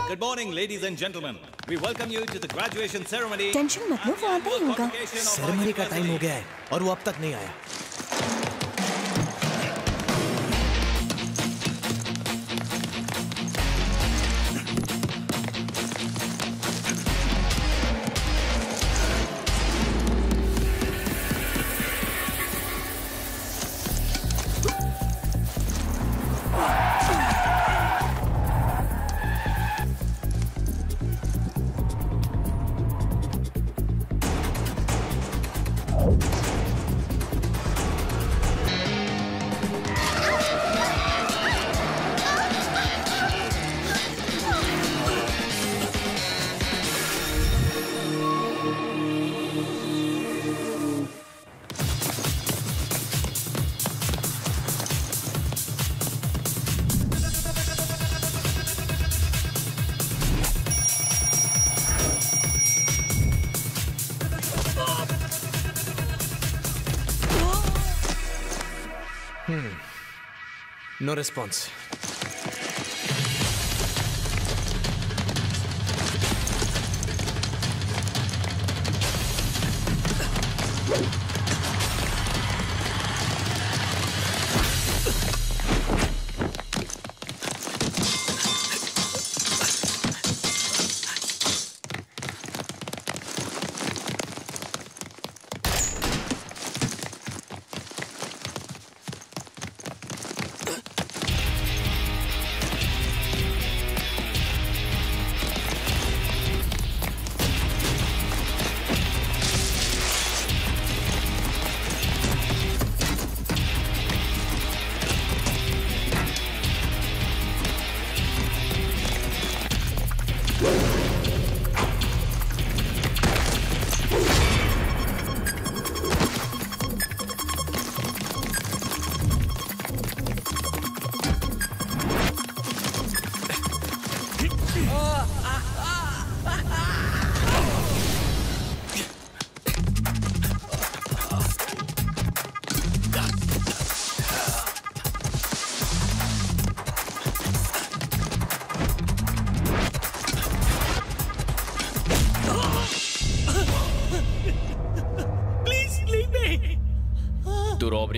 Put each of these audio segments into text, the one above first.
Good morning, ladies and gentlemen. We welcome you to the graduation ceremony. Tension मत लो, वो आता ही होगा। Ceremony का टाइम हो गया है और वो अब तक नहीं आया। No response.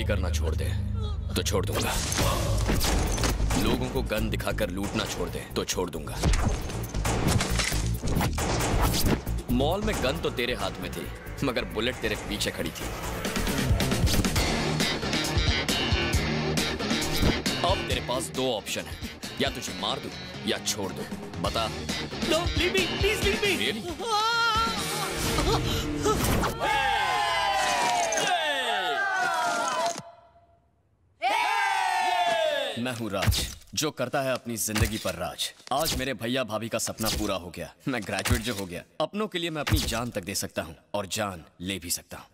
करना छोड़ दे तो छोड़ दूंगा। लोगों को गन दिखाकर लूटना छोड़ दे तो छोड़ दूंगा। मॉल में गन तो तेरे हाथ में थी मगर बुलेट तेरे पीछे खड़ी थी। अब तेरे पास दो ऑप्शन है, या तुझे मार दूं या छोड़ दूं, बता। No, leave me, please leave me. Really? मैं हूँ राज, जो करता है अपनी जिंदगी पर राज। आज मेरे भैया भाभी का सपना पूरा हो गया। मैं ग्रेजुएट जो हो गया, अपनों के लिए मैं अपनी जान तक दे सकता हूँ और जान ले भी सकता हूँ।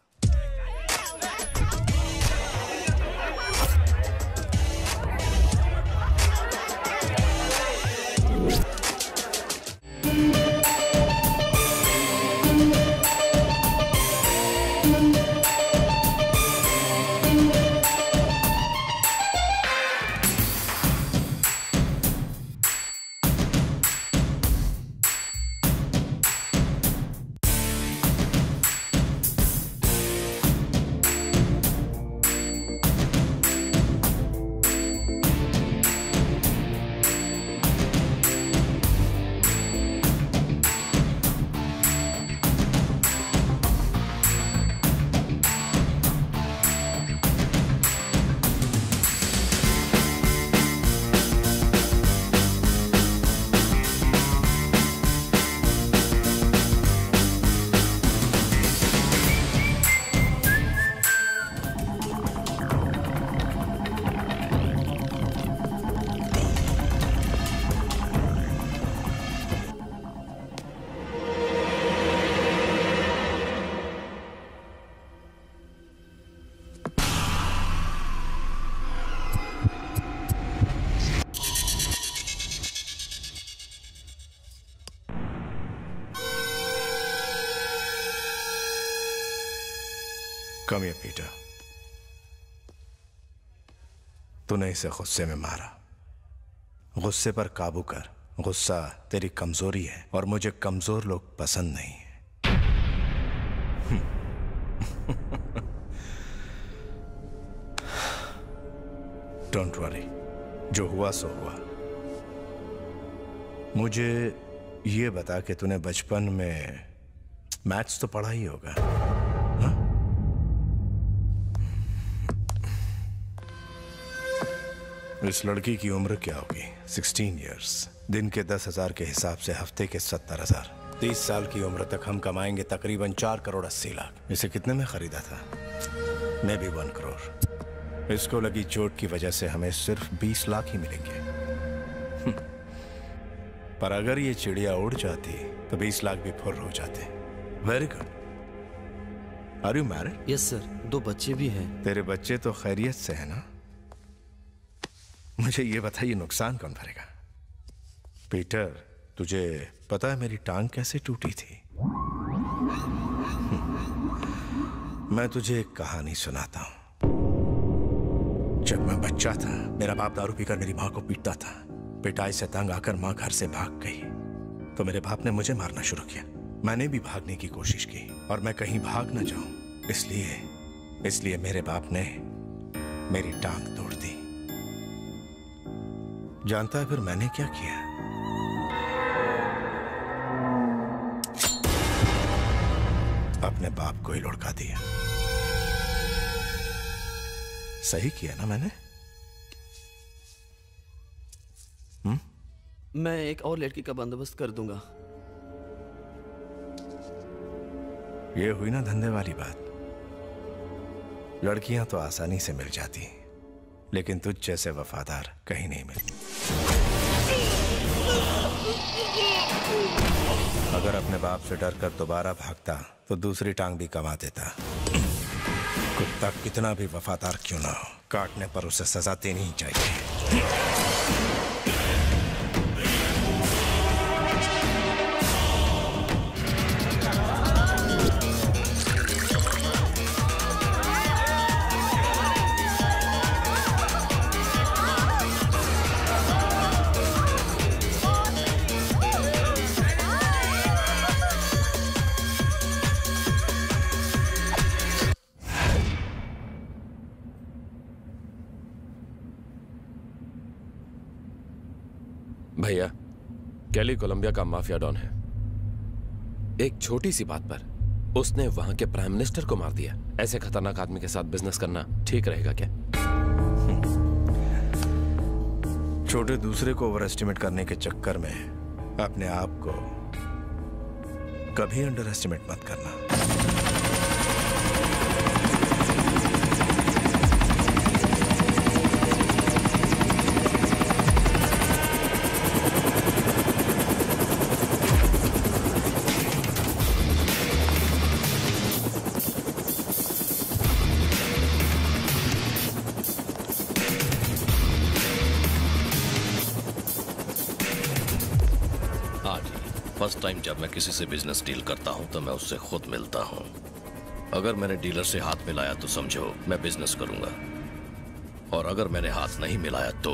Come here, Peter. तूने इसे गुस्से में मारा। गुस्से पर काबू कर गुस्सा तेरी कमजोरी है और मुझे कमजोर लोग पसंद नहीं है। डोंट वरी, जो हुआ सो हुआ। मुझे ये बता कि तूने बचपन में मैथ्स तो पढ़ा ही होगा, हा? इस लड़की की उम्र क्या होगी? 16 इयर्स। दिन के 10,000 के हिसाब से हफ्ते के 70,000। 30 साल की उम्र तक हम कमाएंगे तकरीबन 4 करोड़ 80 लाख। इसे कितने में खरीदा था? मैं भी 1 करोड़। इसको लगी चोट की वजह से हमें सिर्फ 20 लाख ही मिलेंगे। पर अगर ये चिड़िया उड़ जाती तो 20 लाख भी फुर्र हो जाते। Very good. Are you married? Yes sir, 2 बच्चे भी हैं। तेरे बच्चे तो खैरियत से है ना? मुझे ये बताइए, नुकसान कौन भरेगा? पीटर, तुझे पता है मेरी टांग कैसे टूटी थी? मैं तुझे एक कहानी सुनाता हूं। जब मैं बच्चा था, मेरा बाप दारू पीकर मेरी मां को पीटता था। पिटाई से तंग आकर मां घर से भाग गई तो मेरे बाप ने मुझे मारना शुरू किया। मैंने भी भागने की कोशिश की और मैं कहीं भाग न जाऊं, इसलिए मेरे बाप ने मेरी टांग तोड़ दी। जानता है फिर मैंने क्या किया? अपने बाप को ही लुढ़का दिया। सही किया ना मैंने? मैं एक और लड़की का बंदोबस्त कर दूंगा। ये हुई ना धंधे वाली बात। लड़कियां तो आसानी से मिल जाती, लेकिन तुझ जैसे वफादार कहीं नहीं मिलती। अगर अपने बाप से डरकर दोबारा भागता तो दूसरी टांग भी कमा देता। कुत्ता कितना भी वफादार क्यों ना हो, काटने पर उसे सजा देनी ही चाहिए। भैया, कैली कोलंबिया का माफिया डॉन है। एक छोटी सी बात पर उसने वहां के प्राइम मिनिस्टर को मार दिया। ऐसे खतरनाक आदमी के साथ बिजनेस करना ठीक रहेगा क्या? छोटे दूसरे को ओवर एस्टिमेट करने के चक्कर में अपने आप को कभी अंडर एस्टिमेट मत करना। फर्स्ट टाइम जब मैं किसी से बिजनेस डील करता हूं तो मैं उससे खुद मिलता हूं। अगर मैंने डीलर से हाथ मिलाया तो समझो मैं बिजनेस करूंगा, और अगर मैंने हाथ नहीं मिलाया तो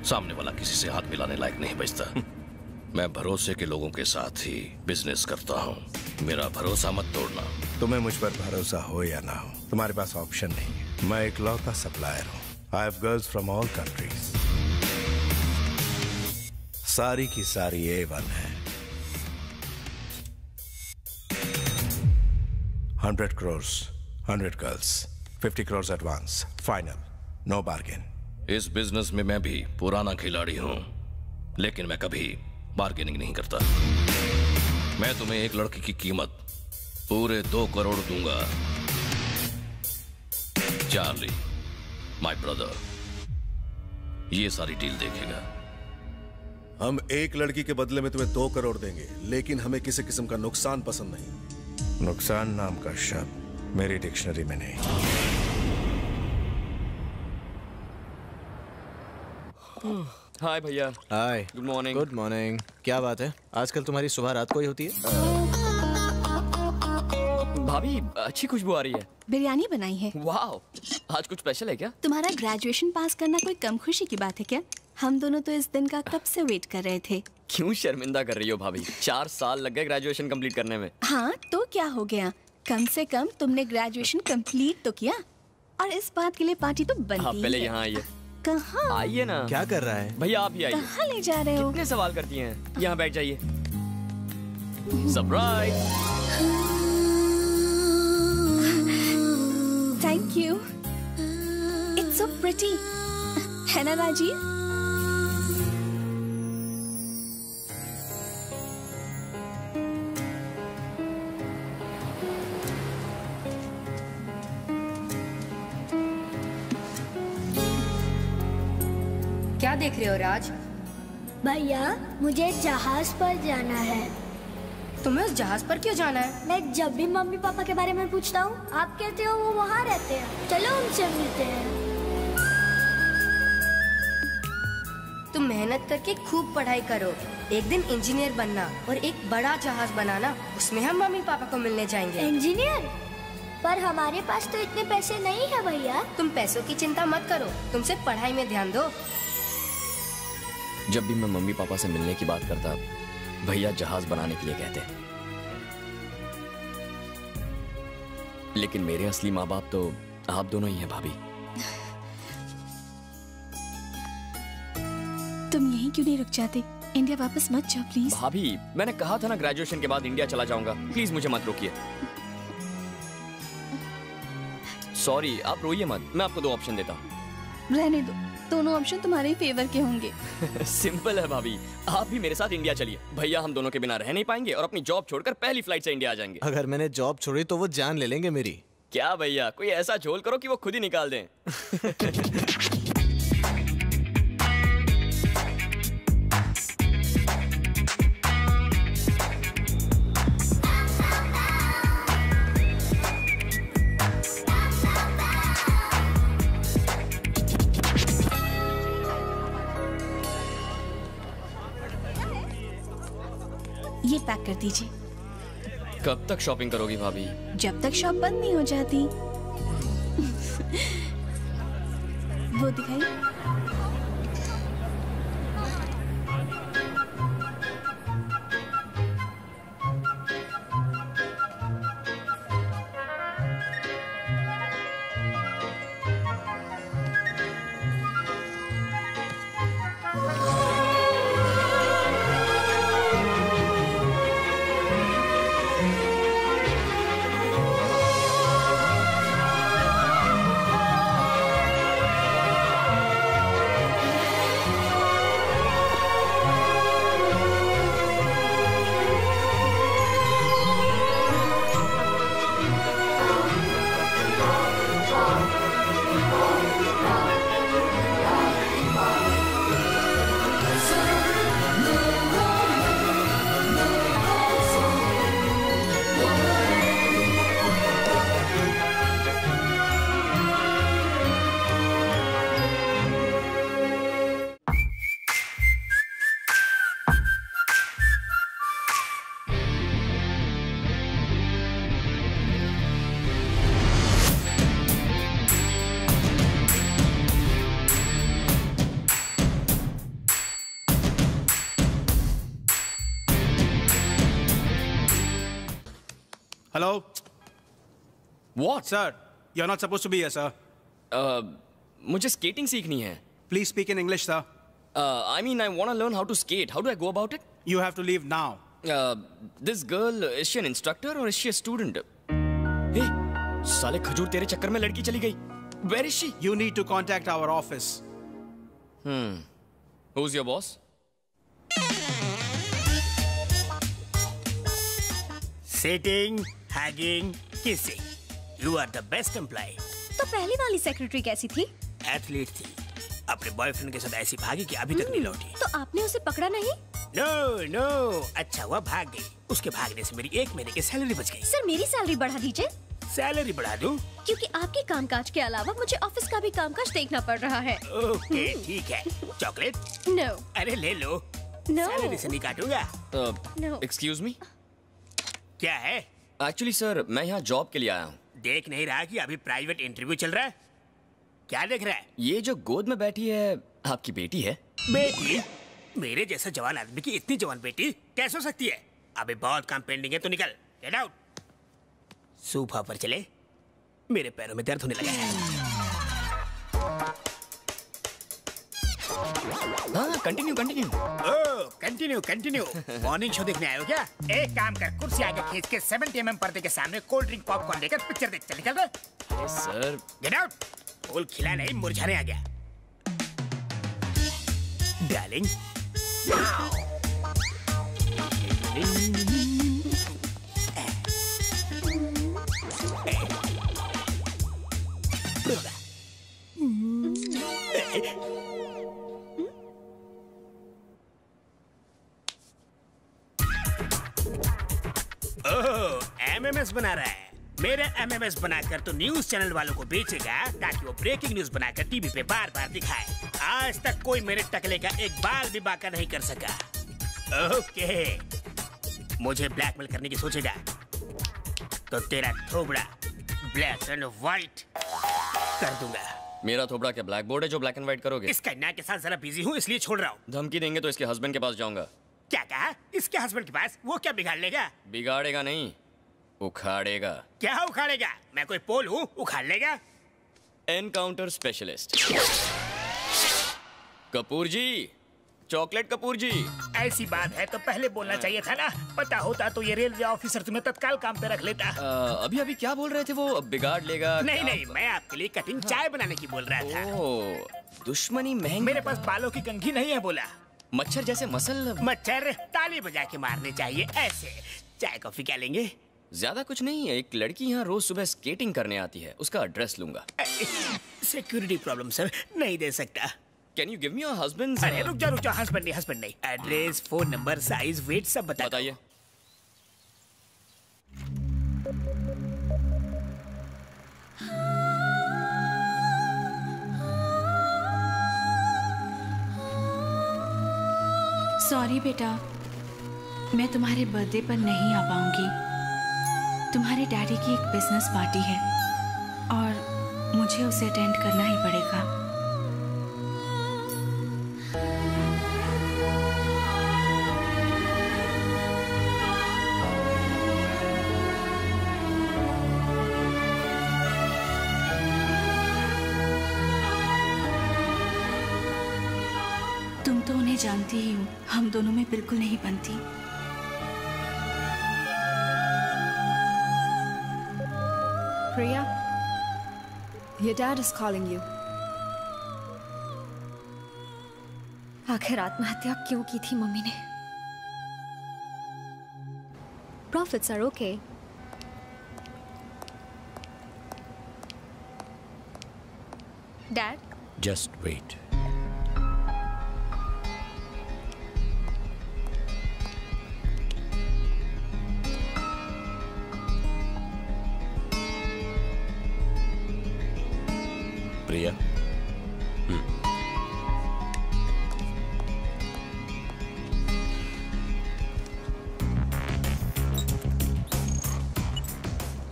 सामने वाला किसी से हाथ मिलाने लायक नहीं बचता। मैं भरोसे के लोगों के साथ ही बिजनेस करता हूं। मेरा भरोसा मत तोड़ना। तुम्हें मुझ पर भरोसा हो या ना हो, तुम्हारे पास ऑप्शन नहीं है। मैं एक लौता सप्लायर हूं। I have girls from all countries. सारी की सारी A1 है। 100 crores, 100 girls, 50 crores advance, final, no bargain. इस बिजनेस में मैं भी पुराना खिलाड़ी हूं, लेकिन मैं कभी बार्गेनिंग नहीं करता। मैं तुम्हें एक लड़की की कीमत पूरे 2 करोड़ दूंगा। चार्ली, माय ब्रदर, ये सारी डील देखेगा। हम एक लड़की के बदले में तुम्हें 2 करोड़ देंगे, लेकिन हमें किसी किस्म का नुकसान पसंद नहीं। नुकसान नाम का शब्द मेरी डिक्शनरी में नहीं। हाय भैया। Hi. Good morning. Good morning. क्या बात है, आजकल तुम्हारी सुबह रात को ही होती है? भाभी, अच्छी खुशबू आ रही है। बिरयानी बनाई है। वाह, आज कुछ स्पेशल है क्या? तुम्हारा ग्रेजुएशन पास करना कोई कम खुशी की बात है क्या? हम दोनों तो इस दिन का कब से वेट कर रहे थे। क्यों शर्मिंदा कर रही हो भाभी? 4 साल लग गए ग्रेजुएशन कंप्लीट करने में। हाँ तो क्या हो गया, कम से कम तुमने ग्रेजुएशन कंप्लीट तो किया, और इस बात के लिए पार्टी तो बनती आप पहले यहाँ आइए। कहाँ? आइए ना। क्या कर रहा है भैया? आप ही आइए। कहाँ ले जा रहे हो? कितने सवाल करती हैं? यहाँ बैठ जाइए। Surprise. Thank you, it's so pretty, है ना राजीव? क्या देख रहे हो राज? भैया मुझे जहाज पर जाना है। तुम्हें उस जहाज पर क्यों जाना है? मैं जब भी मम्मी पापा के बारे में पूछता हूँ, आप कहते हो वो वहाँ रहते हैं, चलो उनसे मिलते हैं। तुम मेहनत करके खूब पढ़ाई करो, एक दिन इंजीनियर बनना और एक बड़ा जहाज बनाना, उसमें हम मम्मी पापा को मिलने जाएंगे। इंजीनियर? पर हमारे पास तो इतने पैसे नहीं है भैया। तुम पैसों की चिंता मत करो, तुम सिर्फ पढ़ाई में ध्यान दो। जब भी मैं मम्मी पापा से मिलने की बात करता, भैया जहाज बनाने के लिए कहते, लेकिन मेरे असली माँ बाप तो आप दोनों ही हैं भाभी। तुम यहीं क्यों नहीं रुक जाते? इंडिया वापस मत जाओ प्लीज। भाभी मैंने कहा था ना ग्रेजुएशन के बाद इंडिया चला जाऊंगा, प्लीज मुझे मत रोकिए। सॉरी, आप रोइए मत, मैं आपको 2 ऑप्शन देता हूँ। रहने दो, दोनों ऑप्शन तुम्हारे ही फेवर के होंगे। सिंपल है भाभी, आप भी मेरे साथ इंडिया चलिए। भैया हम दोनों के बिना रह नहीं पाएंगे और अपनी जॉब छोड़कर पहली फ्लाइट से इंडिया आ जाएंगे। अगर मैंने जॉब छोड़ी तो वो जान ले लेंगे मेरी। क्या भैया, कोई ऐसा झोल करो कि वो खुद ही निकाल दें। ये पैक कर दीजिए। कब तक शॉपिंग करोगी भाभी? जब तक शॉप बंद नहीं हो जाती। वो दिखाई। Hello? What? Sir, you're not supposed to be here, sir. मुझे skating सीखनी है. Please speak in English, sir. I mean, I want to learn how to skate. How do I go about it? You have to leave now. This girl, is she an instructor or is she a student? Hey, साले खजूर तेरे चक्कर में लड़की चली गई. Where is she? You need to contact our office. Who's your boss? Sitting, hugging, kissing. You are the best employee. तो पहली वाली सेक्रेटरी कैसी थी? एथलीट थी, अपने बॉयफ्रेंड के साथ ऐसी भागी कि अभी तक नहीं लौटी। तो आपने उसे पकड़ा नहीं? नो नो, अच्छा हुआ भाग गई। उसके भागने से मेरी 1 महीने की सैलरी बच गई। सर मेरी सैलरी बढ़ा दीजिए। सैलरी बढ़ा दूं? क्योंकि आपके कामकाज के अलावा मुझे ऑफिस का भी कामकाज देखना पड़ रहा है। ओके ठीक है। चॉकलेट? नो। अरे ले लो। नो। सैलरी से नहीं काटूंगा। नो। Excuse me? क्या है? Actually सर, मैं यहाँ जॉब के लिए आया हूँ। देख नहीं रहा कि अभी प्राइवेट इंटरव्यू चल रहा है? क्या देख रहा है? ये जो गोद में बैठी है आपकी बेटी है? बेटी, मेरे जैसा जवान आदमी की इतनी जवान बेटी कैसे हो सकती है? अभी बहुत काम पेंडिंग है, तो निकल, गेट आउट। सोफा पर चले, मेरे पैरों में दर्द होने लगा है। हाँ, कंटिन्यू कंटिन्यू। ओह, कंटिन्यू। मॉर्निंग शो देखने आए हो क्या? एक काम कर, कुर्सी आगे खींच के 70 mm पर्दे के सामने कोल्ड ड्रिंक पॉपकॉर्न लेकर पिक्चर देख चल, निकल। अरे सर, गेट आउट। फूल खिला नहीं, मुरझाने आ गया। डार्लिंग, एमएमएस बना रहा है। मेरा एमएमएस बनाकर तो न्यूज चैनल वालों को बेचेगा ताकि वो ब्रेकिंग न्यूज बनाकर टीवी पे बार बार दिखाए। आज तक कोई मेरे टकले का एक बाल भी बाका नहीं कर सका। ओके, मुझे ब्लैकमेल करने की सोचेगा तो तेरा थोबड़ा ब्लैक एंड व्हाइट कर दूंगा। मेरा थोबड़ा क्या ब्लैक बोर्ड है जो ब्लैक एंड व्हाइट करोगे? इस कन्या के साथ जरा बिजी हूँ इसलिए छोड़ रहा हूँ। धमकी देंगे तो इसके हस्बैंड के पास जाऊंगा। क्या कहा? इसके हस्बैंड के पास? वो क्या बिगाड़ लेगा? बिगाड़ेगा नहीं, उखाड़ेगा। क्या उखाड़ेगा? मैं कोई पोल हूँ, उखाड़ लेगा? एनकाउंटर स्पेशलिस्ट कपूर जी, चॉकलेट कपूर जी। ऐसी बात है तो पहले बोलना चाहिए था ना। पता होता तो ये रेलवे ऑफिसर तुम्हें तत्काल काम पे रख लेता। अभी अभी क्या बोल रहे थे वो? बिगाड़ लेगा? नहीं, मैं आपके लिए कटिंग चाय बनाने की बोल रहा था। ओह, दुश्मनी महंगी। मेरे पास बालों की कंघी नहीं है बोला। मच्छर जैसे मसल। मच्छर ताली बजा के मारने चाहिए ऐसे। चाय कॉफी क्या लेंगे? ज्यादा कुछ नहीं है, एक लड़की यहाँ रोज सुबह स्केटिंग करने आती है, उसका एड्रेस लूंगा। सिक्योरिटी प्रॉब्लम सर, नहीं दे सकता। Can you give me your husband? अरे रुक जा, हस्बैंड नहीं। Address, phone number, size, weight सब बताइए। सॉरी बेटा, मैं तुम्हारे बर्थडे पर नहीं आ पाऊंगी। तुम्हारे डैडी की एक बिजनेस पार्टी है और मुझे उसे अटेंड करना ही पड़ेगा। तुम तो उन्हें जानती ही हो, हम दोनों में बिल्कुल नहीं बनती। Priya, your dad is calling you. आखिर आत्महत्या क्यों की थी मम्मी ने? Profits are okay. Dad? Just wait. Priya,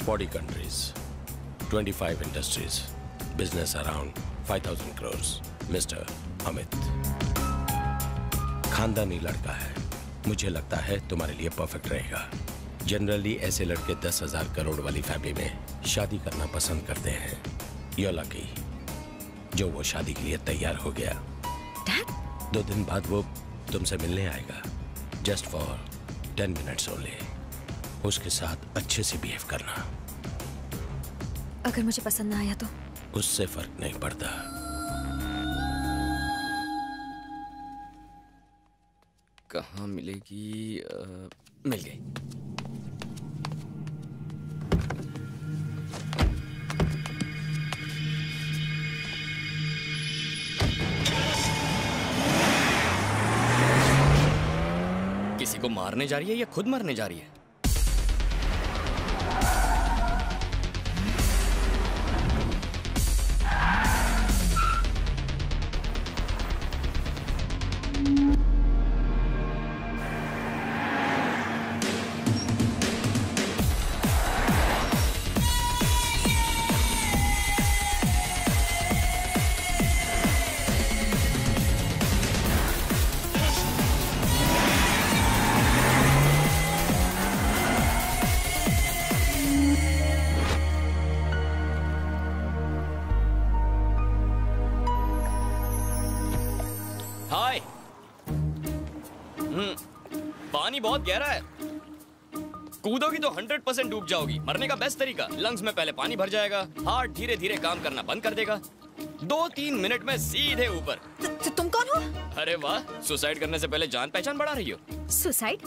$40 countries, 25 industries, business around 5,000 crores. Mr. Amit, खानदानी लड़का है, मुझे लगता है तुम्हारे लिए परफेक्ट रहेगा। जनरली ऐसे लड़के 10,000 करोड़ वाली फैमिली में शादी करना पसंद करते हैं। You're lucky जो वो शादी के लिए तैयार हो गया। Dad? 2 दिन बाद वो तुमसे मिलने आएगा, जस्ट फॉर 10 मिनट्स ओनली। उसके साथ अच्छे से बिहेव करना। अगर मुझे पसंद ना आया तो? उससे फर्क नहीं पड़ता। कहाँ मिलेगी? मिल गई। किसी को मारने जा रही है या खुद मरने जा रही है? पानी बहुत गहरा है, कूदोगी तो 100% डूब जाओगी। मरने का बेस्ट तरीका, लंग्स में पहले पानी भर जाएगा, हार्ट धीरे धीरे काम करना बंद कर देगा, 2-3 मिनट में सीधे ऊपर। तुम कौन हो? अरे वाह, सुसाइड करने से पहले जान पहचान बढ़ा रही हो। सुसाइड?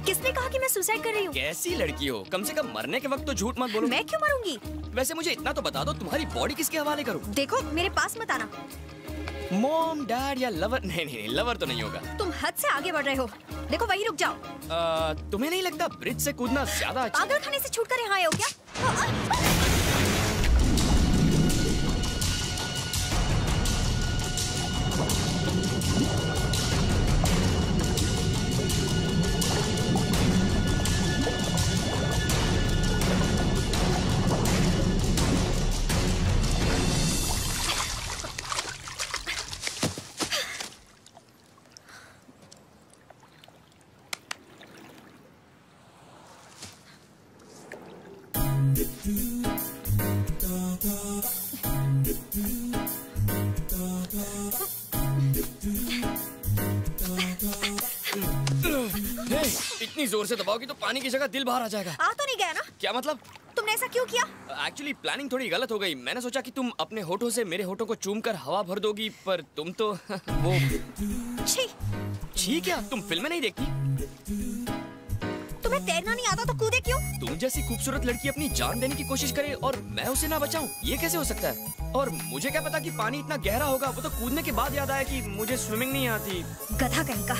किसने कहा कि मैं सुसाइड कर रही हूँ? कैसी लड़की हो, कम से कम मरने के वक्त तो झूठ मत बोलो। मैं क्यों मरूंगी? वैसे मुझे इतना तो बता दो, तुम्हारी बॉडी किसके हवाले करूँ? देखो, मेरे पास मत आना। मॉम, डैड या लवर? नहीं, लवर तो नहीं होगा। तुम हद से आगे बढ़ रहे हो। देखो, वहीं रुक जाओ। तुम्हें नहीं लगता ब्रिज से कूदना ज्यादा अच्छा? पागल खाने से छूटकर यहाँ आए हो क्या? इतनी जोर से दबाओगी तो पानी की जगह दिल बाहर आ जाएगा। आ तो नहीं गया ना? क्या मतलब? तुमने ऐसा क्यों किया? एक्चुअली प्लानिंग थोड़ी गलत हो गई। मैंने सोचा कि तुम अपने होठों से मेरे होठों को चूम कर हवा भर दोगी, पर तुम तो वो छी क्या? तुम फिल्में नहीं देखती? तुम्हें तैरना नहीं आता तो कूदे क्यों? तुम जैसी खूबसूरत लड़की अपनी जान देने की कोशिश करे और मैं उसे ना बचाऊं, ये कैसे हो सकता है? और मुझे क्या पता कि पानी इतना गहरा होगा। वो तो कूदने के बाद याद आया कि मुझे स्विमिंग नहीं आती। गधा कहीं का।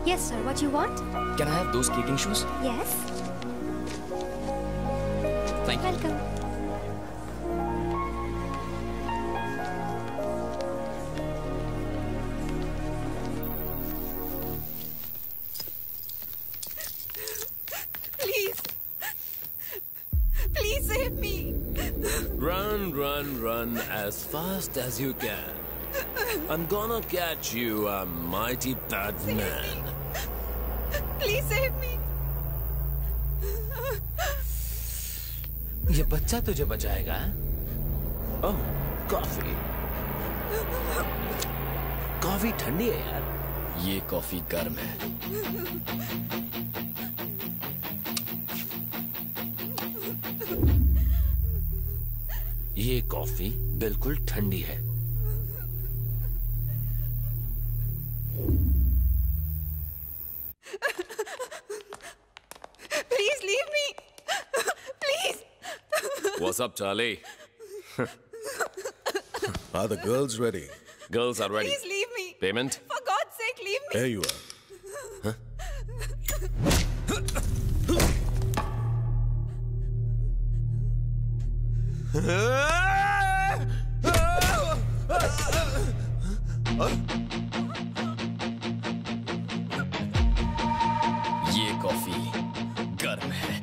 Yes, sir. What you want? Can I have those kicking shoes? Yes. Thank you. Welcome. Please save me. Run as fast as you can. I'm gonna catch you, a mighty bad man. Please save me. ये बच्चा तुझे बचाएगा? ओह, coffee. Coffee ठंडी है यार। ये coffee गर्म है। ये कॉफी बिल्कुल ठंडी है। Please leave me. Please. What's up, Charlie? Are the girls ready? Girls are ready. Please leave me. Payment? For God's sake, leave me. There you are. ये कॉफी गर्म है।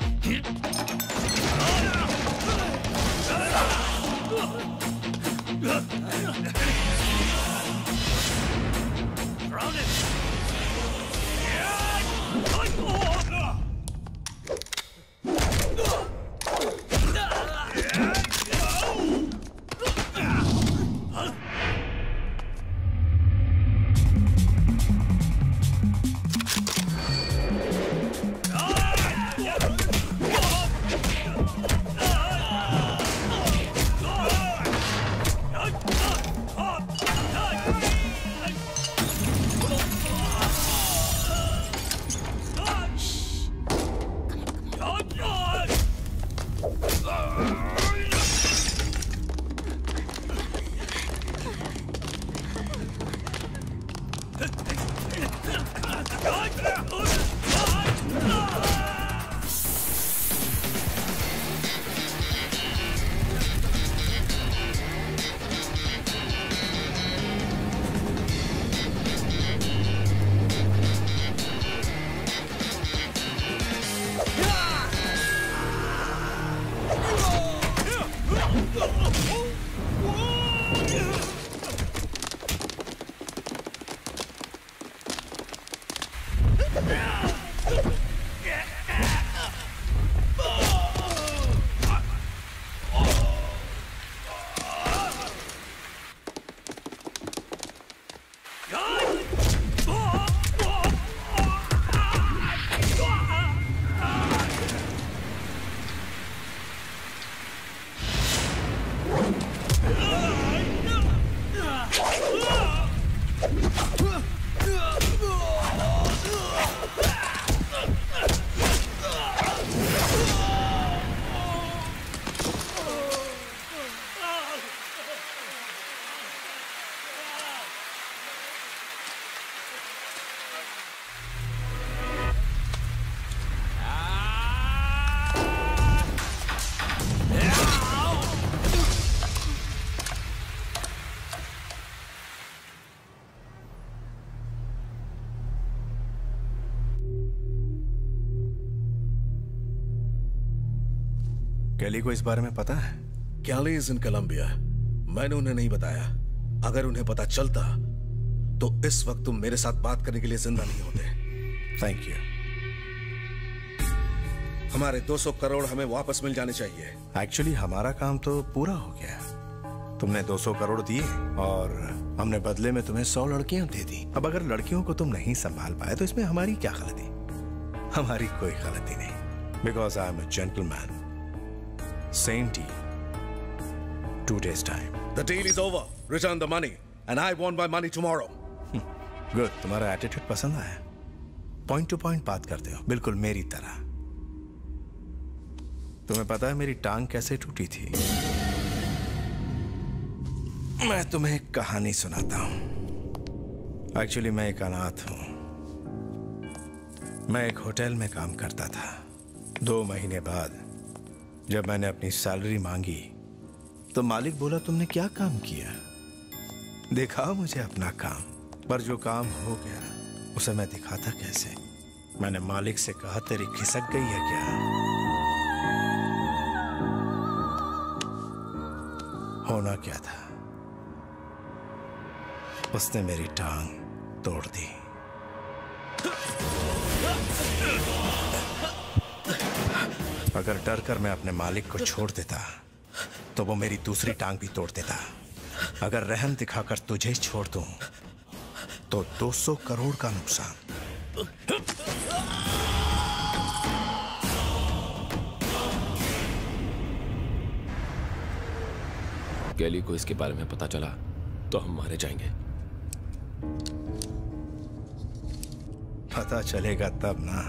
कैली को इस बारे में पता है? कैली इज इन कोलंबिया। मैंने उन्हें नहीं बताया। अगर उन्हें पता चलता तो इस वक्त तुम मेरे साथ बात करने के लिए जिंदा नहीं होते। Thank you. हमारे 200 करोड़ हमें वापस मिल जाने चाहिए। एक्चुअली हमारा काम तो पूरा हो गया। तुमने 200 करोड़ दिए और हमने बदले में तुम्हें 100 लड़कियां दे दी। अब अगर लड़कियों को तुम नहीं संभाल पाए तो इसमें हमारी क्या गलती? हमारी कोई गलती नहीं। Because I am a gentleman. Same deal, 2 days time. The deal is over. Return the money and I want my money tomorrow. Good, तुम्हारा एटीट्यूड पसंद आया। पॉइंट टू पॉइंट बात करते हो, बिल्कुल मेरी तरह। तुम्हें पता है मेरी टांग कैसे टूटी थी? मैं तुम्हें एक कहानी सुनाता हूं। एक्चुअली मैं एक अनाथ हूं। मैं एक होटल में काम करता था। 2 महीने बाद जब मैंने अपनी सैलरी मांगी तो मालिक बोला, तुमने क्या काम किया? दिखाओ मुझे अपना काम। पर जो काम हो गया उसे मैं दिखाता कैसे? मैंने मालिक से कहा, तेरी खिसक गई है क्या? होना क्या था? उसने मेरी टांग तोड़ दी। अगर डर कर मैं अपने मालिक को छोड़ देता तो वो मेरी दूसरी टांग भी तोड़ देता। अगर रहम दिखाकर तुझे छोड़ दूं तो 200 करोड़ का नुकसान। कैली को इसके बारे में पता चला तो हम मारे जाएंगे। पता चलेगा तब ना।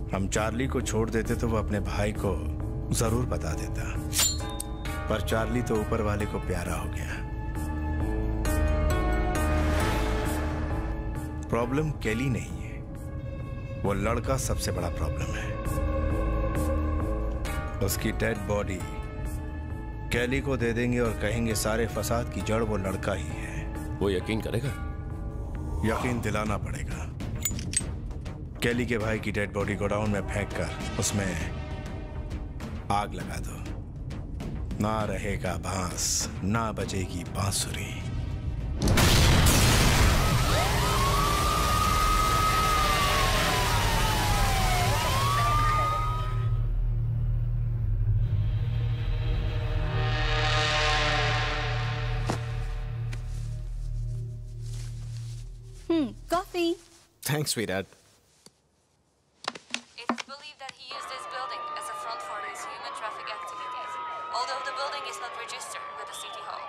हम चार्ली को छोड़ देते तो वो अपने भाई को जरूर बता देता। पर चार्ली तो ऊपर वाले को प्यारा हो गया। प्रॉब्लम कैली नहीं है, वो लड़का सबसे बड़ा प्रॉब्लम है। उसकी डेड बॉडी कैली को दे देंगे और कहेंगे सारे फसाद की जड़ वो लड़का ही है। वो यकीन करेगा? यकीन दिलाना पड़ेगा। कैली के भाई की डेड बॉडी गोडाउन में फेंक कर उसमें आग लगा दो। ना रहेगा बांस, ना बजेगी बांसुरी। Coffee. Thanks, sweetheart. It is believed that he used this building as a front for his human traffic activities, although the building is not registered with the city hall.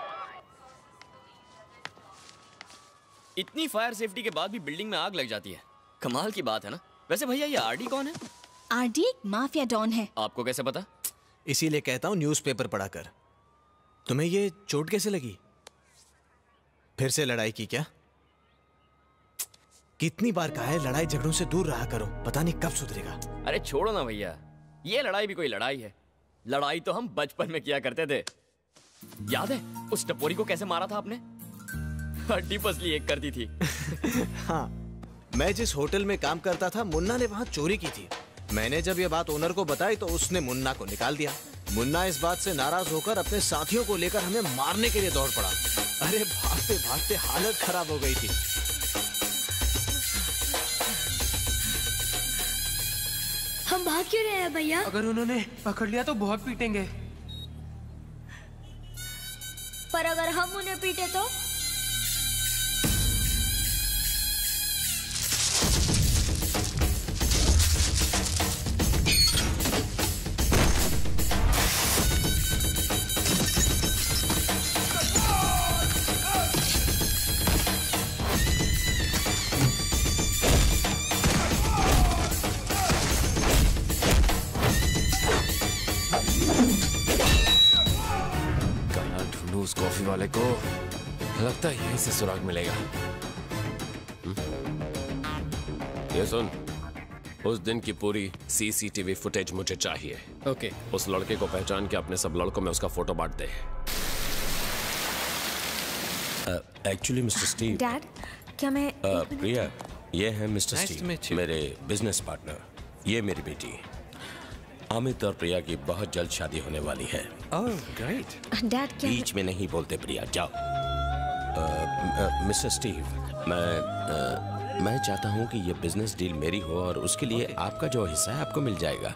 इतनी फायर सेफ्टी के बाद भी building में आग लग जाती है। कमाल की बात है ना। वैसे भैया ये आरडी कौन है? आरडी एक माफिया डॉन है। आपको कैसे पता? इसीलिए कहता हूँ न्यूज़पेपर पढ़ा कर। तुम्हें ये चोट कैसे लगी? फिर से लड़ाई की क्या? कितनी बार कहा है लड़ाई झगड़ों से दूर रहा करो, पता नहीं कब सुधरेगा। अरे छोड़ो ना भैया, ये लड़ाई भी कोई लड़ाई है? लड़ाई तो हम बचपन में किया करते थे। याद है उस टपोरी को कैसे मारा था आपने? हड्डी पसली एक करती थी। हाँ, मैं जिस होटल में काम करता था मुन्ना ने वहां चोरी की थी। मैंने जब ये बात ओनर को बताई तो उसने मुन्ना को निकाल दिया। मुन्ना इस बात से नाराज होकर अपने साथियों को लेकर हमें मारने के लिए दौड़ पड़ा। अरे भागते भागते हालत खराब हो गई थी। हम भाग क्यों रहे हैं भैया? अगर उन्होंने पकड़ लिया तो बहुत पीटेंगे। पर अगर हम उन्हें पीटे तो? उस कॉफी वाले को लगता है यहीं से सुराग मिलेगा। ये सुन, उस दिन की पूरी सीसीटीवी फुटेज मुझे चाहिए। ओके। उस लड़के को पहचान के अपने सब लड़कों में उसका फोटो बांट दे। Actually mister Steve. डैड, क्या मैं प्रिया, ये है मिस्टर स्टीव, मेरे बिजनेस पार्टनर। ये मेरी बेटी। अमित और प्रिया की बहुत जल्द शादी होने वाली है। Oh great. डैड क्या? बीच में नहीं बोलते प्रिया, जाओ। मिस्टर स्टीव, मैं चाहता हूं कि ये बिजनेस डील मेरी हो और उसके लिए आपका जो हिस्सा है आपको मिल जाएगा।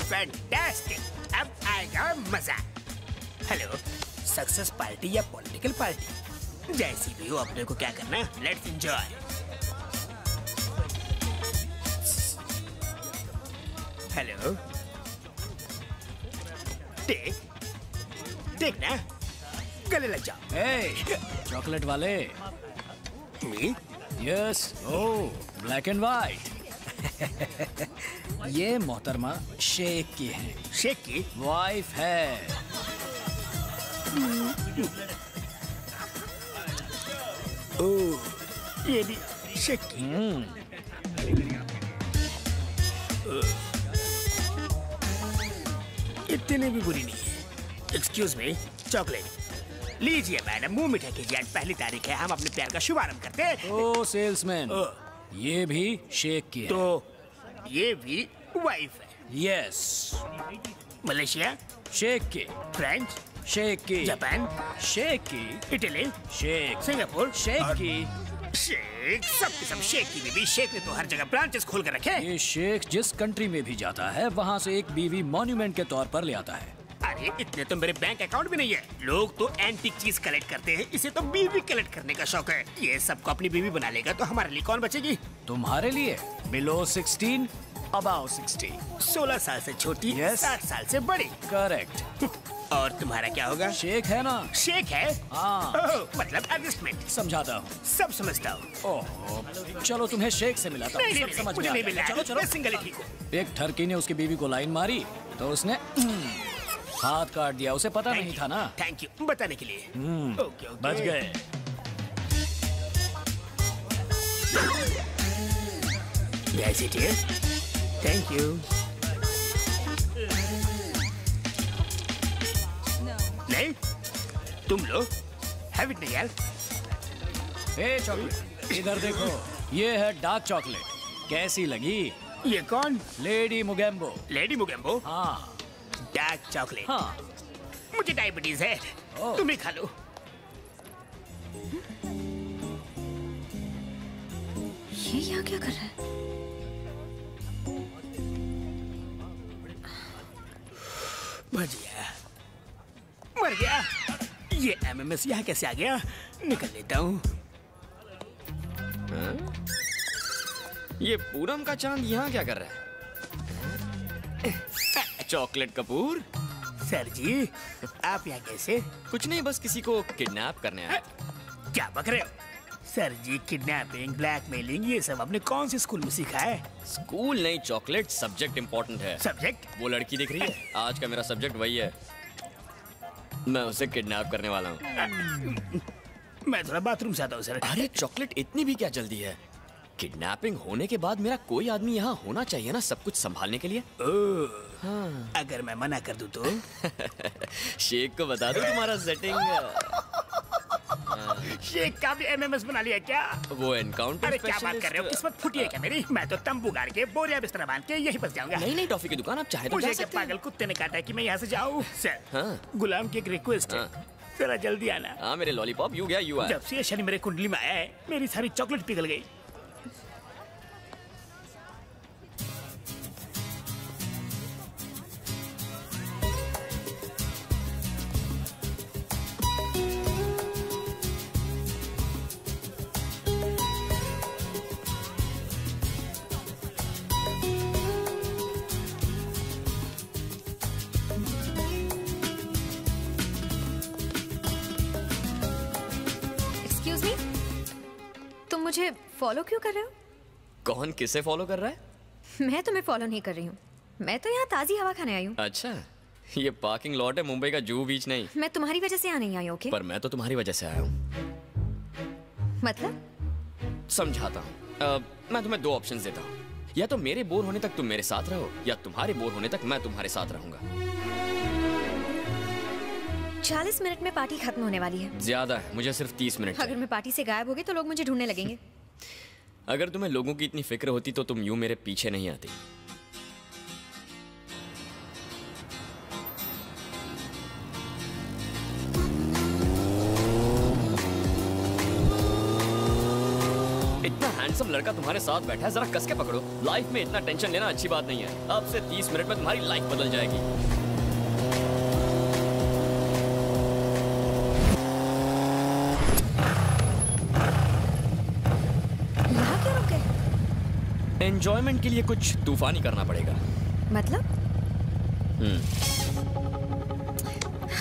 फैंटास्टिक, अब आएगा मजा। हेलो, सक्सेस पार्टी या पॉलिटिकल पार्टी, जैसी भी हो अपने को क्या करना, लेट्स एंजॉय। हेलो, टेक ना, गले लग जाओ। चॉकलेट वाले। Me? Yes. Oh, black and white. ये मोहतरमा शेख की है। शेख की वाइफ है। ओह, ये भी शेख की। इतने भी बुरी नहीं है। एक्सक्यूज मी, चॉकलेट लीजिए मैडम, मुंह मीठा कीजिए। आज पहली तारीख है, हम अपने प्यार का शुभारंभ करते हैं। ओ सेल्समैन, ये भी शेख की है। तो ये भी वाइफ है। यस। मलेशिया शेख की। फ्रेंच शेख की। जापान शेख की। इटली शेख। सिंगापुर शेख की। शेख, सब के सब शेख की बीवी। शेख ने तो हर जगह ब्रांचेस खोल कर रखे। ये शेख जिस कंट्री में भी जाता है वहाँ से एक बीवी मॉन्यूमेंट के तौर पर ले आता है। अरे इतने तो मेरे बैंक अकाउंट भी नहीं है। लोग तो एंटीक चीज कलेक्ट करते हैं, इसे तो बीवी कलेक्ट करने का शौक है। ये सबको अपनी बीवी बना लेगा तो हमारे लिए कौन बचेगी? तुम्हारे लिए बिलो 16, अबाउ 60। 16 साल से छोटी, 60 साल से बड़ी। करेक्ट। और तुम्हारा क्या होगा? शेख है ना? शेख है? हाँ। मतलब एडजस्टमेंट। समझाता हूँ। सब समझता हूँ। ओह, चलो तुम्हें शेख से मिलाता हूँ। नहीं, सब समझ मुझे में नहीं आ गया। मिला। चलो चलो। मैं सिंगल ही ठीक हूँ। एक ठरकी ने उसकी बीवी को लाइन मारी तो उसने हाथ काट दिया। उसे पता नहीं था ना। थैंक यू बताने के लिए। ओके, बच गए। Yes, it is. Thank you. नहीं, तुम लो। Have it नहीं यार। चॉकलेट, इधर देखो। ये है डार्क चॉकलेट। कैसी लगी? ये कौन? लेडी मुगेम्बो। लेडी मुगेम्बो? हाँ। Dark chocolate. हाँ। मुझे डायबिटीज है, तुम ही खा लो। ये यहाँ क्या कर रहा है? बच गया, मर गया। ये एमएमएस यहाँ कैसे आ गया? निकल लेता हूँ। ये पूरम का चांद यहाँ क्या कर रहा है? चॉकलेट कपूर। सर जी, आप यहाँ कैसे? कुछ नहीं, बस किसी को किडनैप करने आया। क्या बक रहे हो? सर जी, किडनैपिंग, ब्लैकमेलिंग, ये सब आपने कौन से स्कूल में सीखा है? स्कूल नहीं चॉकलेट, सब्जेक्ट इम्पोर्टेंट है। सब्जेक्ट? वो लड़की दिख रही है, आज का मेरा सब्जेक्ट वही है। मैं उसे किडनैप करने वाला हूँ। मैं थोड़ा बाथरूम से आता हूँ सर। अरे चॉकलेट, इतनी भी क्या जल्दी है? किडनैपिंग होने के बाद मेरा कोई आदमी यहाँ होना चाहिए ना, सब कुछ संभालने के लिए। हाँ। अगर मैं मना कर दूँ तो? शेख को बता दो तुम्हारा सेटिंग। शेख का भी एमएमएस बना लिया क्या? वो एनकाउंटर। अरे क्या बात कर रहे हो? किस्मत फूटी है क्या मेरी? मैं तो तंबू गाड़ के बोरिया बिस्तर बांध के यहीं बस जाऊंगा। नहीं नहीं, टॉफी की दुकान आप चाहे तो मुझे क्या पागल कुत्ते ने काटा कि मैं यहाँ से जाऊँ? सर, गुलाम की एक रिक्वेस्ट है, जरा जल्दी आना। हाँ मेरे लॉलीपॉप, यू गया यू आया। जब से ये शनि मेरे कुंडली में आया है, मेरी सारी चॉकलेट पिघल गई। मुझे फॉलो क्यों कर रहे हो? कौन किसे फॉलो कर रहा है? मैं तुम्हें फॉलो नहीं कर रही हूँ, मैं तो यहाँ ताजी हवा खाने आई हूँ। अच्छा, ये पार्किंग लॉट है, मुंबई का जूहू बीच नहीं। मैं तुम्हारी वजह से यहाँ नहीं आई। ओके, पर मैं तो तुम्हारी वजह से आया हूँ। मतलब? समझाता हूँ। मैं तुम्हें दो ऑप्शंस देता हूँ, या तो मेरे बोर होने तक तुम मेरे साथ रहो, या तुम्हारे बोर होने तक मैं तुम्हारे साथ रहूंगा। 40 मिनट में पार्टी खत्म होने वाली है। ज्यादा है, मुझे सिर्फ 30 मिनट अगर मैं पार्टी से गायब हो गई तो लोग मुझे ढूंढने लगेंगे। अगर तुम्हें लोगों की इतनी फिक्र होती तो तुम यूं मेरे पीछे नहीं आती। इतना हैंडसम लड़का तुम्हारे साथ बैठा है, जरा कस के पकड़ो। लाइफ में इतना टेंशन लेना अच्छी बात नहीं है। अब से 30 मिनट में तुम्हारी लाइफ बदल जाएगी। यहाँ क्यों रुके? एंजॉयमेंट के लिए कुछ तूफानी करना पड़ेगा। मतलब?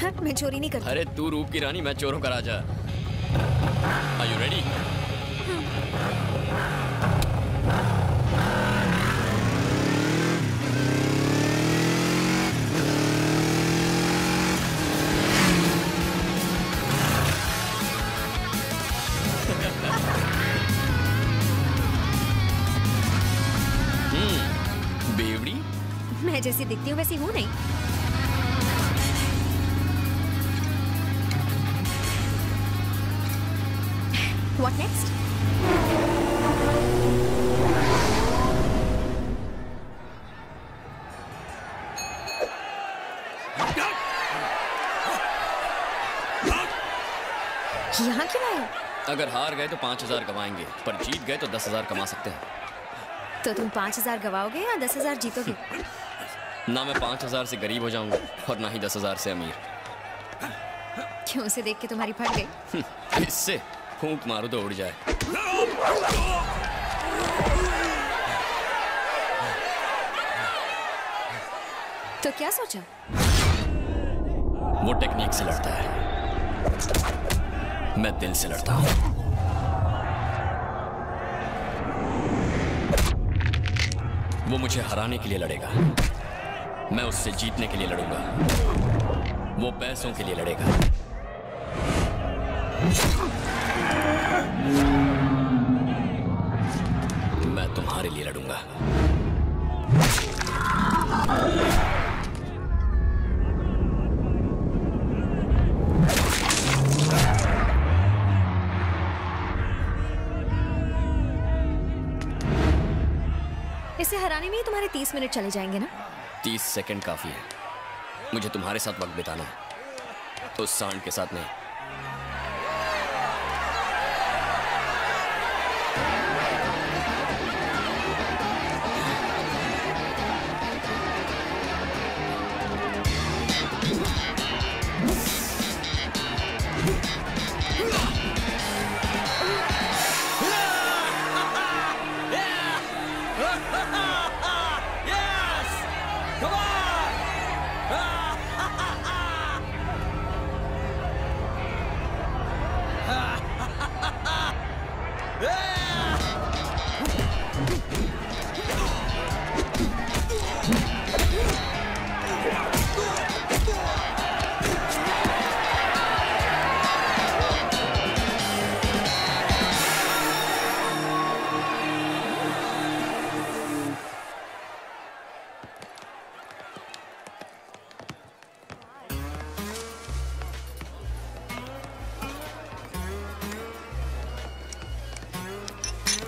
हट, मैं चोरी नहीं करती। अरे तू रूप की रानी, मैं चोरों का राजा। Are you ready? बेवड़ी, मैं जैसी दिखती हूँ वैसी हूँ नहीं। What next? यहाँ क्यों आए? अगर हार गए तो 5000 कमाएंगे, पर जीत गए तो 10,000 कमा सकते हैं। तो तुम 5000 गवाओगे या 10,000 जीतोगे? ना मैं 5000 से गरीब हो जाऊंगा और ना ही 10,000 से अमीर। क्यों, उसे देख के तुम्हारी फट गई? इससे फूंक मारो तो उड़ जाए। तो क्या सोचा? वो टेक्निक से लड़ता है, मैं दिल से लड़ता हूं। वो मुझे हराने के लिए लड़ेगा, मैं उससे जीतने के लिए लड़ूंगा। वो पैसों के लिए लड़ेगा, मैं तुम्हारे लिए लड़ूंगा। इसे हराने में ही तुम्हारे 30 मिनट चले जाएंगे ना? 30 सेकंड काफी है, मुझे तुम्हारे साथ वक्त बिताना है, उस सांड के साथ नहीं।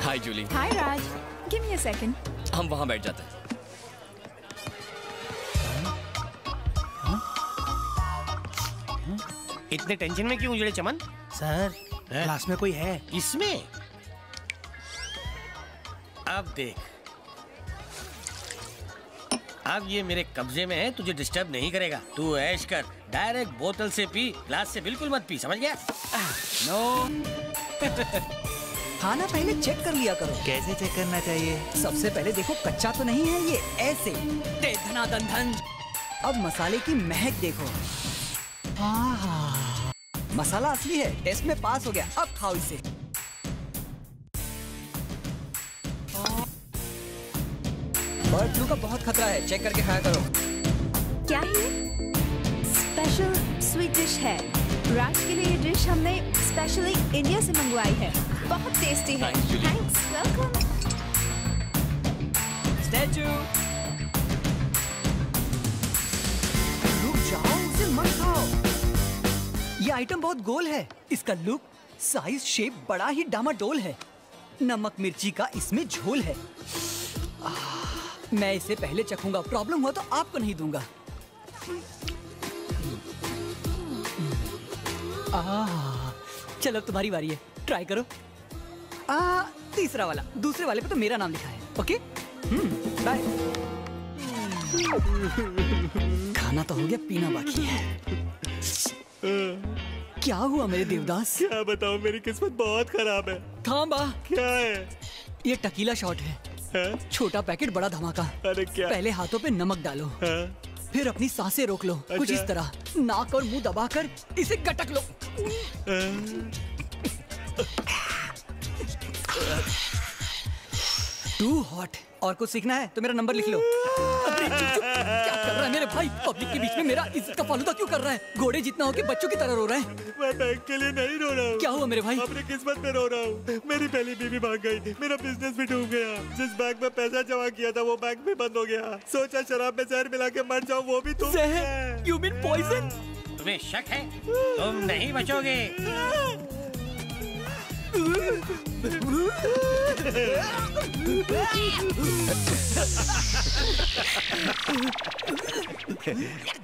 हाय जूली। हाय राज, गिव मी अ सेकंड। हम वहां बैठ जाते हैं। इतने टेंशन में क्यों उजड़े चमन? सर, क्लास में कोई है? इसमें अब देख, अब ये मेरे कब्जे में है, तुझे डिस्टर्ब नहीं करेगा। तू ऐश कर, डायरेक्ट बोतल से पी, ग्लास से बिल्कुल मत पी, समझ गया? नो खाना पहले चेक कर लिया करो। कैसे चेक करना चाहिए? सबसे पहले देखो कच्चा तो नहीं है ये, ऐसे दे धना दन धन। अब मसाले की महक देखो, मसाला असली है, टेस्ट में पास हो गया। अब खाओ इसे। बर्ड फ्लू का बहुत खतरा है, चेक करके खाया करो। क्या है? स्पेशल स्वीट डिश है। राज के लिए ये डिश हमने स्पेशली इंडिया से मंगवाई है, बहुत टेस्टी है। Thanks, welcome. स्टैचू, रुक जाओ, उसे मत खाओ। ये आइटम बहुत गोल है। इसका लुक, साइज, शेप बड़ा ही डामाडोल है। नमक मिर्ची का इसमें झोल है। मैं इसे पहले चखूंगा, प्रॉब्लम हुआ तो आपको नहीं दूंगा। चलो तुम्हारी बारी है, ट्राई करो। तीसरा वाला, दूसरे वाले पे तो मेरा नाम लिखा है। Okay, bye. खाना तो हो गया, पीना बाकी है। क्या हुआ मेरे देवदास? क्या बताऊं, मेरी किस्मत बहुत खराब है। थांबा। क्या है? ये टकीला शॉट है। छोटा पैकेट बड़ा धमाका। अरे क्या? पहले हाथों पे नमक डालो, फिर अपनी सांसें रोक लो। कुछ इस तरह, नाक और मुंह दबाकर इसे गटक लो। To hot. और कुछ सीखना है तो मेरा नंबर लिख लो। अरे चुप चुप, क्या कर रहा है मेरे भाई? पब्लिक के बीच में मेरा इज्जत का फालूदा क्यों कर रहा है? घोड़े जितना हो के बच्चों की तरह रो रहा है। मैं बैंक के लिए नहीं रो रहा हूँ। क्या हुआ मेरे भाई? अपनी किस्मत पे रो रहा हूँ। मेरी पहली बीवी भाग गई, मेरा बिजनेस भी डूब गया। जिस बैंक में पैसा जमा किया था वो बैंक भी बंद हो गया। सोचा शराब में जहर मिला के मर जाऊँ, वो भी तुम। You mean poison? तुम्हें शक है? तुम नहीं बचोगे।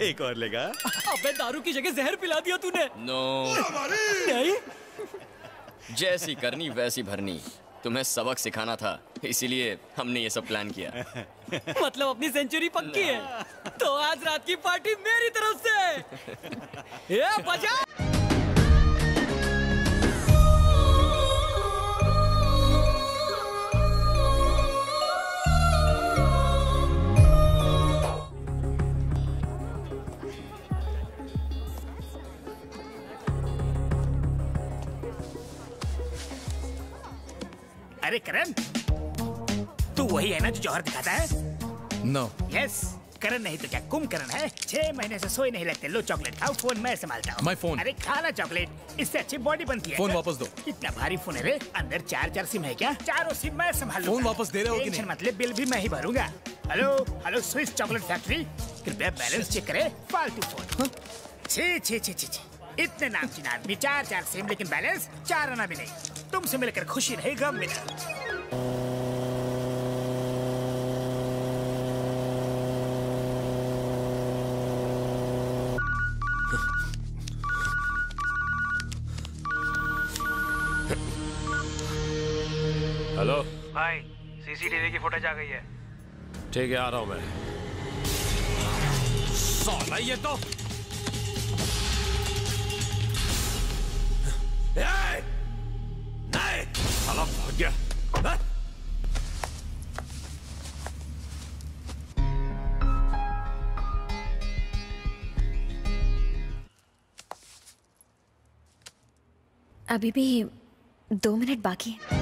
एक और लेगा? अबे दारू की जगह जहर पिला दिया तूने। नो नहीं, जैसी करनी वैसी भरनी। तुम्हें सबक सिखाना था, इसीलिए हमने ये सब प्लान किया। मतलब अपनी सेंचुरी पक्की है। तो आज रात की पार्टी मेरी तरफ से। ये बजा। अरे करण, तू वही है ना जो जौहर दिखाता है? नो। यस, करण नहीं तो क्या कुंभकर्ण है। 6 महीने से सोए नहीं लगते। लो चॉकलेट खाओ, फोन मैं संभालता हूँ। My phone। अरे खाना चॉकलेट, इससे अच्छी बॉडी बनती है। फोन वापस दो। कितना भारी फोन है रे, अंदर 4 सिम है क्या? चारों सिम मैं संभालूंगा। फोन वापस दे रहे हो कि नहीं? मतलब बिल भी मैं ही भरूंगा। Hello hello, Swiss chocolate factory, कृपया बैलेंस चेक करे। फालतू फोन। छी छी छी छी छी, इतने नामचीन आदमी, 4 सिम लेकिन बैलेंस 4 आना भी नहीं। तुमसे मिलकर खुशी रही, गम मिला। हेलो भाई, सीसीटीवी की फुटेज आ गई है। ठीक है, आ रहा हूं मैं। साला ये तो नहीं, साला भाग गया। अभी भी 2 मिनट बाकी है।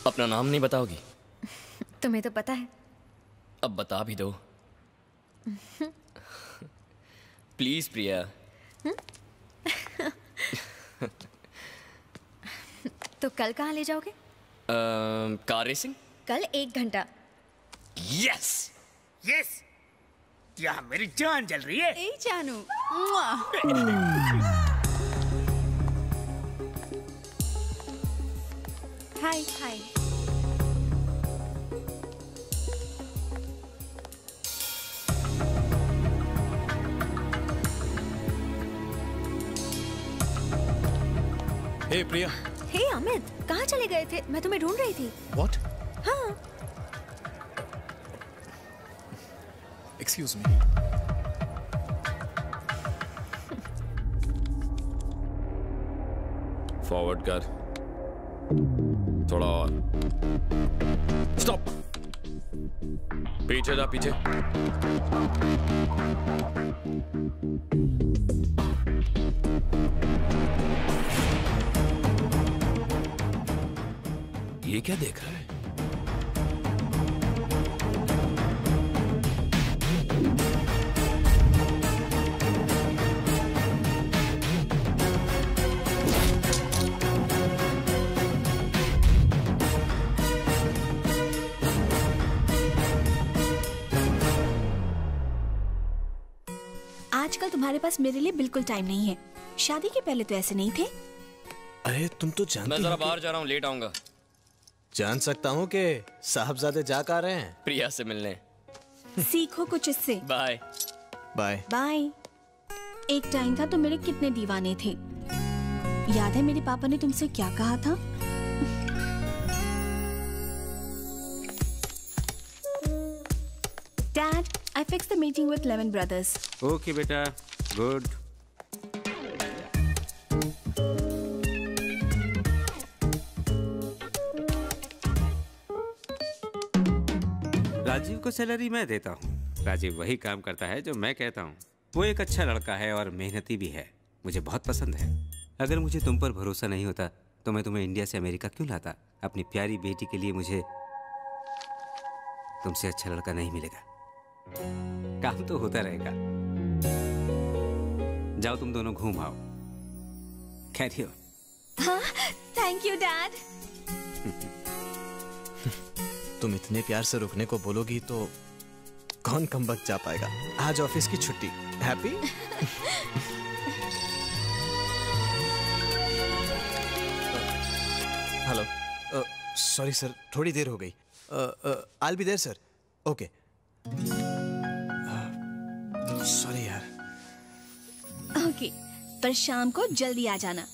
अपना नाम नहीं बताओगी? तुम्हें तो पता है। अब बता भी दो प्लीज प्रिया। तो कल कहाँ ले जाओगे? Car racing. कल 1 घंटा। यस यस, क्या मेरी जान जल रही है? ए जानू। हाय हाय। हे प्रिया। हे अमित, कहाँ चले गए थे? मैं तुम्हें ढूंढ रही थी। What? हाँ। Excuse me. फॉरवर्ड कर, थोड़ा और। स्टॉप, पीछे जा, पीछे। ये क्या देख रहा है? आजकल तुम्हारे पास मेरे लिए बिल्कुल टाइम नहीं है। शादी के पहले तो ऐसे नहीं थे। अरे तुम तो जानती मैं जरा हो कि- बाहर जा रहा हूँ, लेट आऊंगा। जान सकता हूँ कि साहबजादे जा आ रहे हैं। प्रिया से मिलने। सीखो कुछ इससे। Bye bye bye. एक टाइम था तो मेरे कितने दीवाने थे। याद है मेरे पापा ने तुमसे क्या कहा था? Dad, I fixed the meeting with Lemon Brothers. Okay बेटा, गुड। राजीव को सैलरी मैं देता हूँ। राजीव वही काम करता है जो मैं कहता हूँ। वो एक अच्छा लड़का है और मेहनती भी है, मुझे बहुत पसंद है। अगर मुझे तुम पर भरोसा नहीं होता तो मैं तुम्हें इंडिया से अमेरिका क्यों लाता? अपनी प्यारी बेटी के लिए मुझे तुमसे अच्छा लड़का नहीं मिलेगा। काम तो होता रहेगा। जाओ तुम दोनों घूम आओ। Carry on. हाँ, थैंक यू डैड। तुम इतने प्यार से रुकने को बोलोगी तो कौन कमबख्त जा पाएगा। आज ऑफिस की छुट्टी। हैप्पी? हेलो, सॉरी सर, थोड़ी देर हो गई। I'll be there sir. Okay. Sorry यार। ओके, पर शाम को जल्दी आ जाना।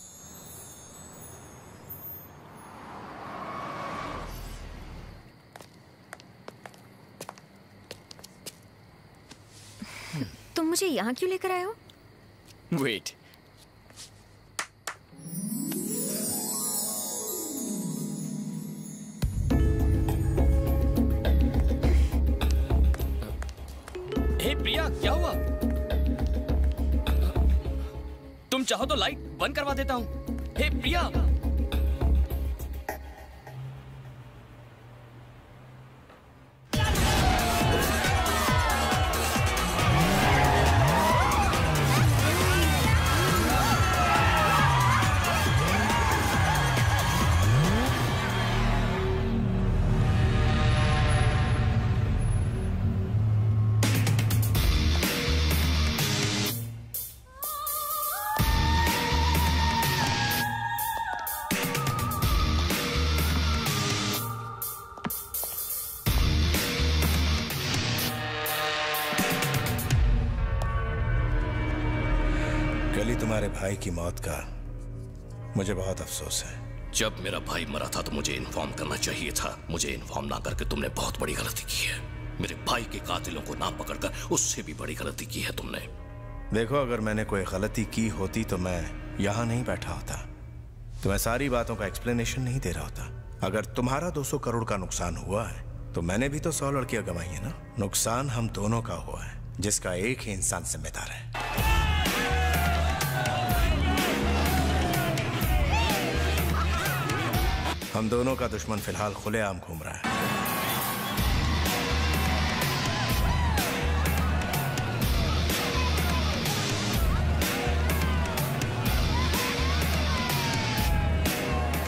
तुम मुझे यहाँ क्यों लेकर आए हो? वेट, हे प्रिया, क्या हुआ? तुम चाहो तो लाइट बंद करवा देता हूं। हे प्रिया, कल ही तुम्हारे भाई की मौत का मुझे बहुत अफसोस है। जब मेरा भाई मरा था तो मुझे इन्फॉर्म करना चाहिए था। मुझे इन्फॉर्म ना करके तुमने बहुत बड़ी गलती की है। मेरे भाई के कातिलों को ना पकड़कर उससे भी बड़ी गलती की है तुमने। देखो, अगर मैंने कोई गलती की होती तो मैं यहाँ नहीं बैठा होता, तो मैं सारी बातों का एक्सप्लेनेशन नहीं दे रहा होता। अगर तुम्हारा 200 करोड़ का नुकसान हुआ है तो मैंने भी तो 100 लड़कियां गंवाई है ना। नुकसान हम दोनों का हुआ है, जिसका एक ही इंसान जिम्मेदार है। हम दोनों का दुश्मन फिलहाल खुलेआम घूम रहा है।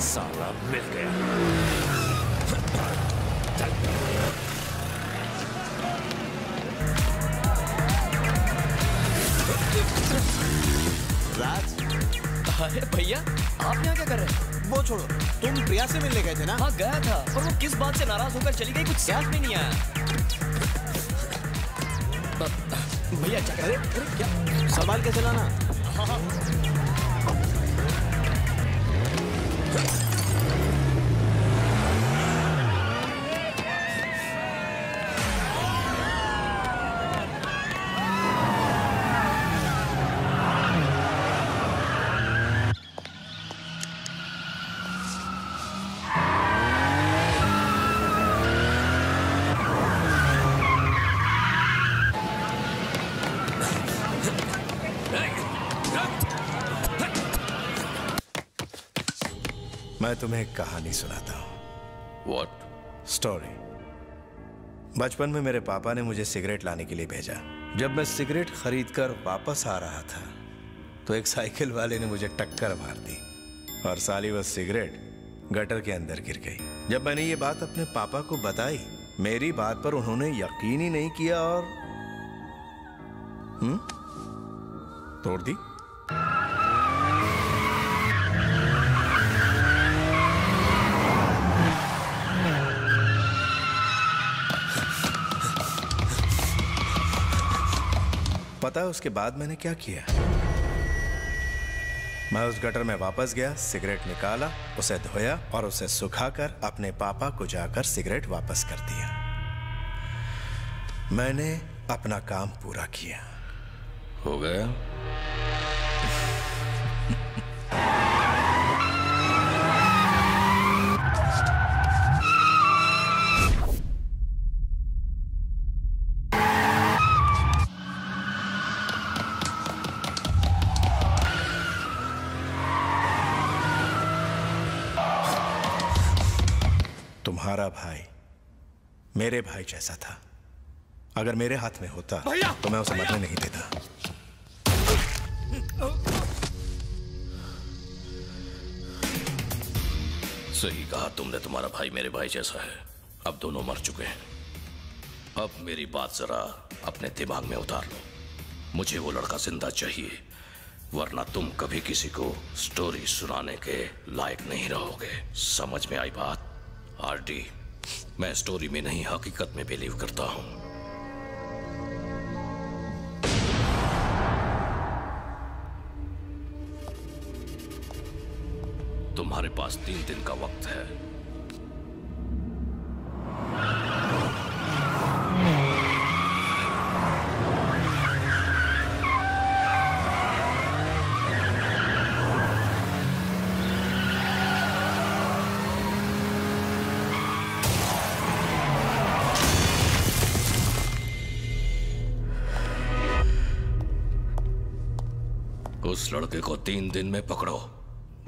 साला मिल गया। राज, अरे भैया, आप यहाँ क्या कर रहे हैं? वो छोड़ो, तुम प्रिया से मिलने गए थे ना? हाँ गया था, पर वो किस बात से नाराज होकर चली गई कुछ समझ में नहीं आया। भैया क्या कर रहे हैं? क्या? संभाल के चलाना। हाँ। मैं तुम्हें एक कहानी सुनाता हूँ। What? स्टोरी। बचपन में मेरे पापा ने मुझे सिगरेट लाने के लिए भेजा। जब मैं सिगरेट खरीदकर वापस आ रहा था तो एक साइकिल वाले ने मुझे टक्कर मार दी और साली वो सिगरेट गटर के अंदर गिर गई। जब मैंने ये बात अपने पापा को बताई, मेरी बात पर उन्होंने यकीन ही नहीं किया और तोड़ दी। पता है उसके बाद मैंने क्या किया? मैं उस गटर में वापस गया, सिगरेट निकाला, उसे धोया और उसे सुखाकर अपने पापा को जाकर सिगरेट वापस कर दिया। मैंने अपना काम पूरा किया। हो गया? तुम्हारा भाई मेरे भाई जैसा था। अगर मेरे हाथ में होता तो मैं उसे मरने नहीं देता। सही कहा तुमने, तुम्हारा भाई मेरे भाई जैसा है। अब दोनों मर चुके हैं। अब मेरी बात जरा अपने दिमाग में उतार लो। मुझे वो लड़का जिंदा चाहिए, वरना तुम कभी किसी को स्टोरी सुनाने के लायक नहीं रहोगे। समझ में आई बात? आरडी, मैं स्टोरी में नहीं हकीकत में बिलीव करता हूं। तुम्हारे पास 3 दिन का वक्त है। उस लड़के को 3 दिन में पकड़ो,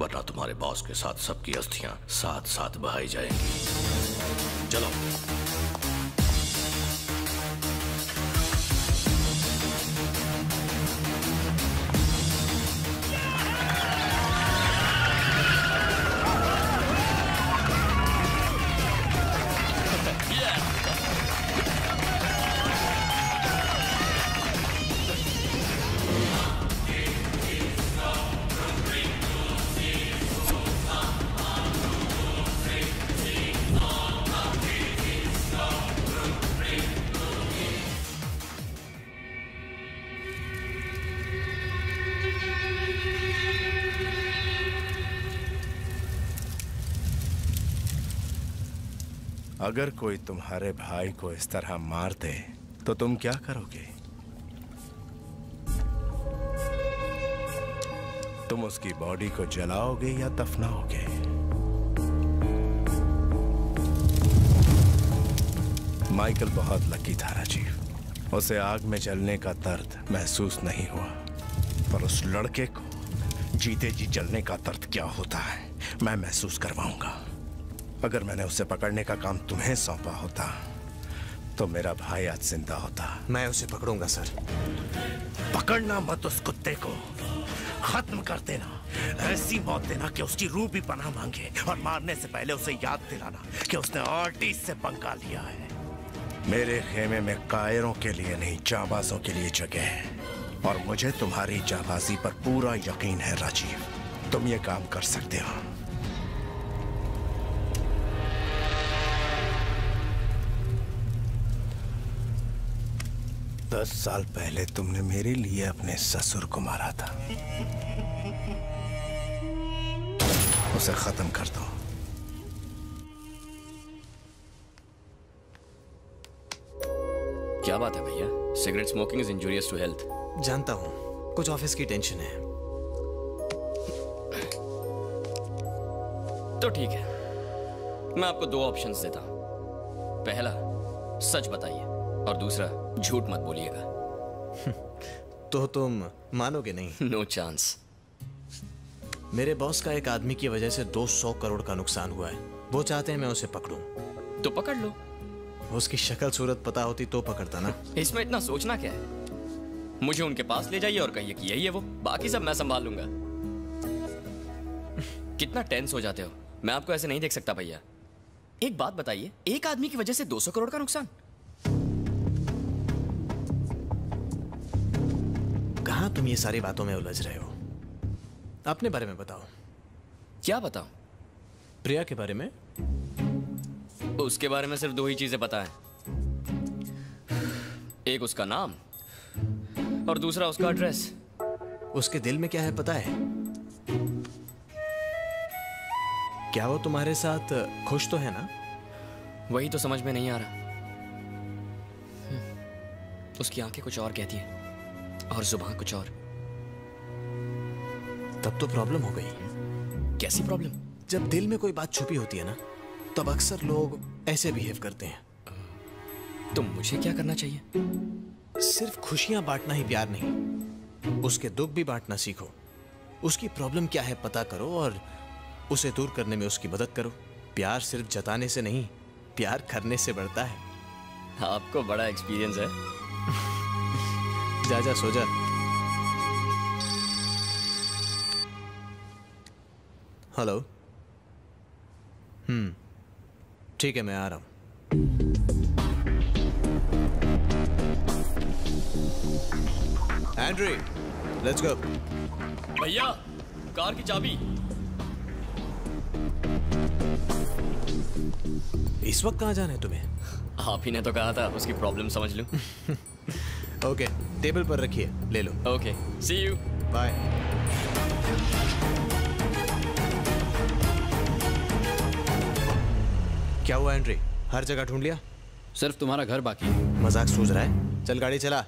वरना तुम्हारे बॉस के साथ सबकी अस्थियां साथ साथ बहाई जाएंगी। चलो। अगर कोई तुम्हारे भाई को इस तरह मार दे तो तुम क्या करोगे? तुम उसकी बॉडी को जलाओगे या दफनाओगे? माइकल बहुत लकी था राजीव। उसे आग में जलने का दर्द महसूस नहीं हुआ, पर उस लड़के को जीते जी जलने का दर्द क्या होता है मैं महसूस करवाऊंगा। अगर मैंने उसे पकड़ने का काम तुम्हें सौंपा होता तो मेरा भाई आज जिंदा होता। मैं उसे पकड़ूंगा सर। पकड़ना मत उस कुत्ते को, खत्म कर देना। ऐसी मौत देना कि उसकी रूह भी पनाह मांगे, और मारने से पहले उसे याद दिलाना कि उसने आर्टिस्ट से पंगा लिया है। मेरे खेमे में कायरों के लिए नहीं, जाबाजों के लिए जगह है, और मुझे तुम्हारी जाबाजी पर पूरा यकीन है राजीव। तुम ये काम कर सकते हो। 10 साल पहले तुमने मेरे लिए अपने ससुर को मारा था। उसे खत्म कर दो। क्या बात है भैया? Cigarette smoking is injurious to health. जानता हूं, कुछ ऑफिस की टेंशन है। तो ठीक है, मैं आपको 2 ऑप्शंस देता हूं। पहला, सच बताइए, और दूसरा, झूठ मत बोलिएगा। तो तुम मानोगे नहीं। No chance. मेरे बॉस का एक आदमी की वजह से 200 करोड़ का नुकसान हुआ है। वो चाहते हैं मैं उसे पकड़ूं। तो पकड़ लो। उसकी शक्ल सूरत पता होती तो पकड़ता ना। इसमें इतना सोचना क्या है? मुझे उनके पास ले जाइए और कहिए कि यही है वो, बाकी सब मैं संभाल लूंगा। कितना टेंस हो जाते हो, मैं आपको ऐसे नहीं देख सकता भैया। एक बात बताइए, एक आदमी की वजह से 200 करोड़ का नुकसान? कहां तुम ये सारी बातों में उलझ रहे हो? अपने बारे में बताओ। क्या बताऊं? प्रिया के बारे में? उसके बारे में सिर्फ 2 ही चीजें पता है। एक उसका नाम और दूसरा उसका एड्रेस। उसके दिल में क्या है पता है? क्या वो तुम्हारे साथ खुश तो है ना? वही तो समझ में नहीं आ रहा। उसकी आंखें कुछ और कहती हैं और जुबान कुछ और। तब तो प्रॉब्लम हो गई। कैसी प्रॉब्लम? जब दिल में कोई बात छुपी होती है ना, तब अक्सर लोग ऐसे बिहेव करते हैं। तो मुझे क्या करना चाहिए? सिर्फ खुशियां बांटना ही प्यार नहीं, उसके दुख भी बांटना सीखो। उसकी प्रॉब्लम क्या है पता करो और उसे दूर करने में उसकी मदद करो। प्यार सिर्फ जताने से नहीं, प्यार करने से बढ़ता है। आपको बड़ा एक्सपीरियंस है। जा जा सो जा। हेलो। ठीक है, मैं आ रहा हूं। Andre, let's go. भैया, कार की चाबी। इस वक्त कहां जाना है तुम्हें? आप ही ने तो कहा था उसकी प्रॉब्लम समझ लूं। ओके, टेबल पर रखिए, ले लो। Okay, see you. बाय। क्या हुआ एंड्री? हर जगह ढूंढ लिया? सिर्फ तुम्हारा घर बाकी है। मजाक सूझ रहा है? चल गाड़ी चला।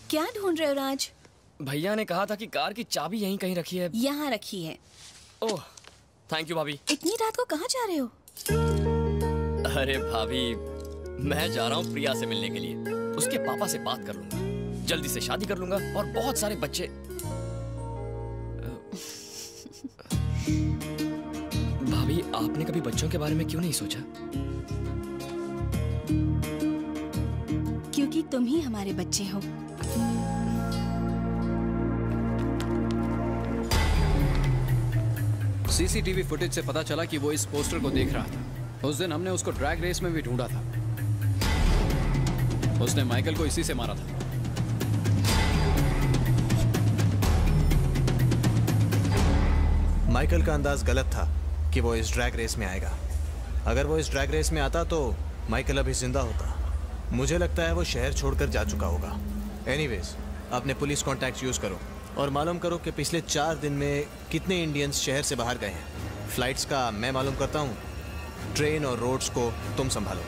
क्या ढूंढ रहे हो राज? भैया ने कहा था कि कार की चाबी यहीं कहीं रखी है। यहाँ रखी है। ओह, थैंक यू भाभी। इतनी रात को कहाँ जा रहे हो? अरे भाभी, मैं जा रहा हूँ प्रिया से मिलने के लिए। उसके पापा से बात कर लूंगा, जल्दी से शादी कर लूंगा और बहुत सारे बच्चे। भाभी, आपने कभी बच्चों के बारे में क्यों नहीं सोचा? क्योंकि तुम ही हमारे बच्चे हो। सीसीटीवी फुटेज से पता चला कि वो इस पोस्टर को देख रहा था। उस दिन हमने उसको ड्रैग रेस में भी ढूंढा था। उसने माइकल को इसी से मारा था। माइकल का अंदाज गलत था कि वो इस ड्रैग रेस में आएगा। अगर वो इस ड्रैग रेस में आता तो माइकल अभी जिंदा होता। मुझे लगता है वो शहर छोड़कर जा चुका होगा। एनीवेज, अपने पुलिस कॉन्टैक्ट यूज करो और मालूम करो कि पिछले 4 दिन में कितने इंडियंस शहर से बाहर गए हैं। फ्लाइट्स का मैं मालूम करता हूँ, ट्रेन और रोड्स को तुम संभालो।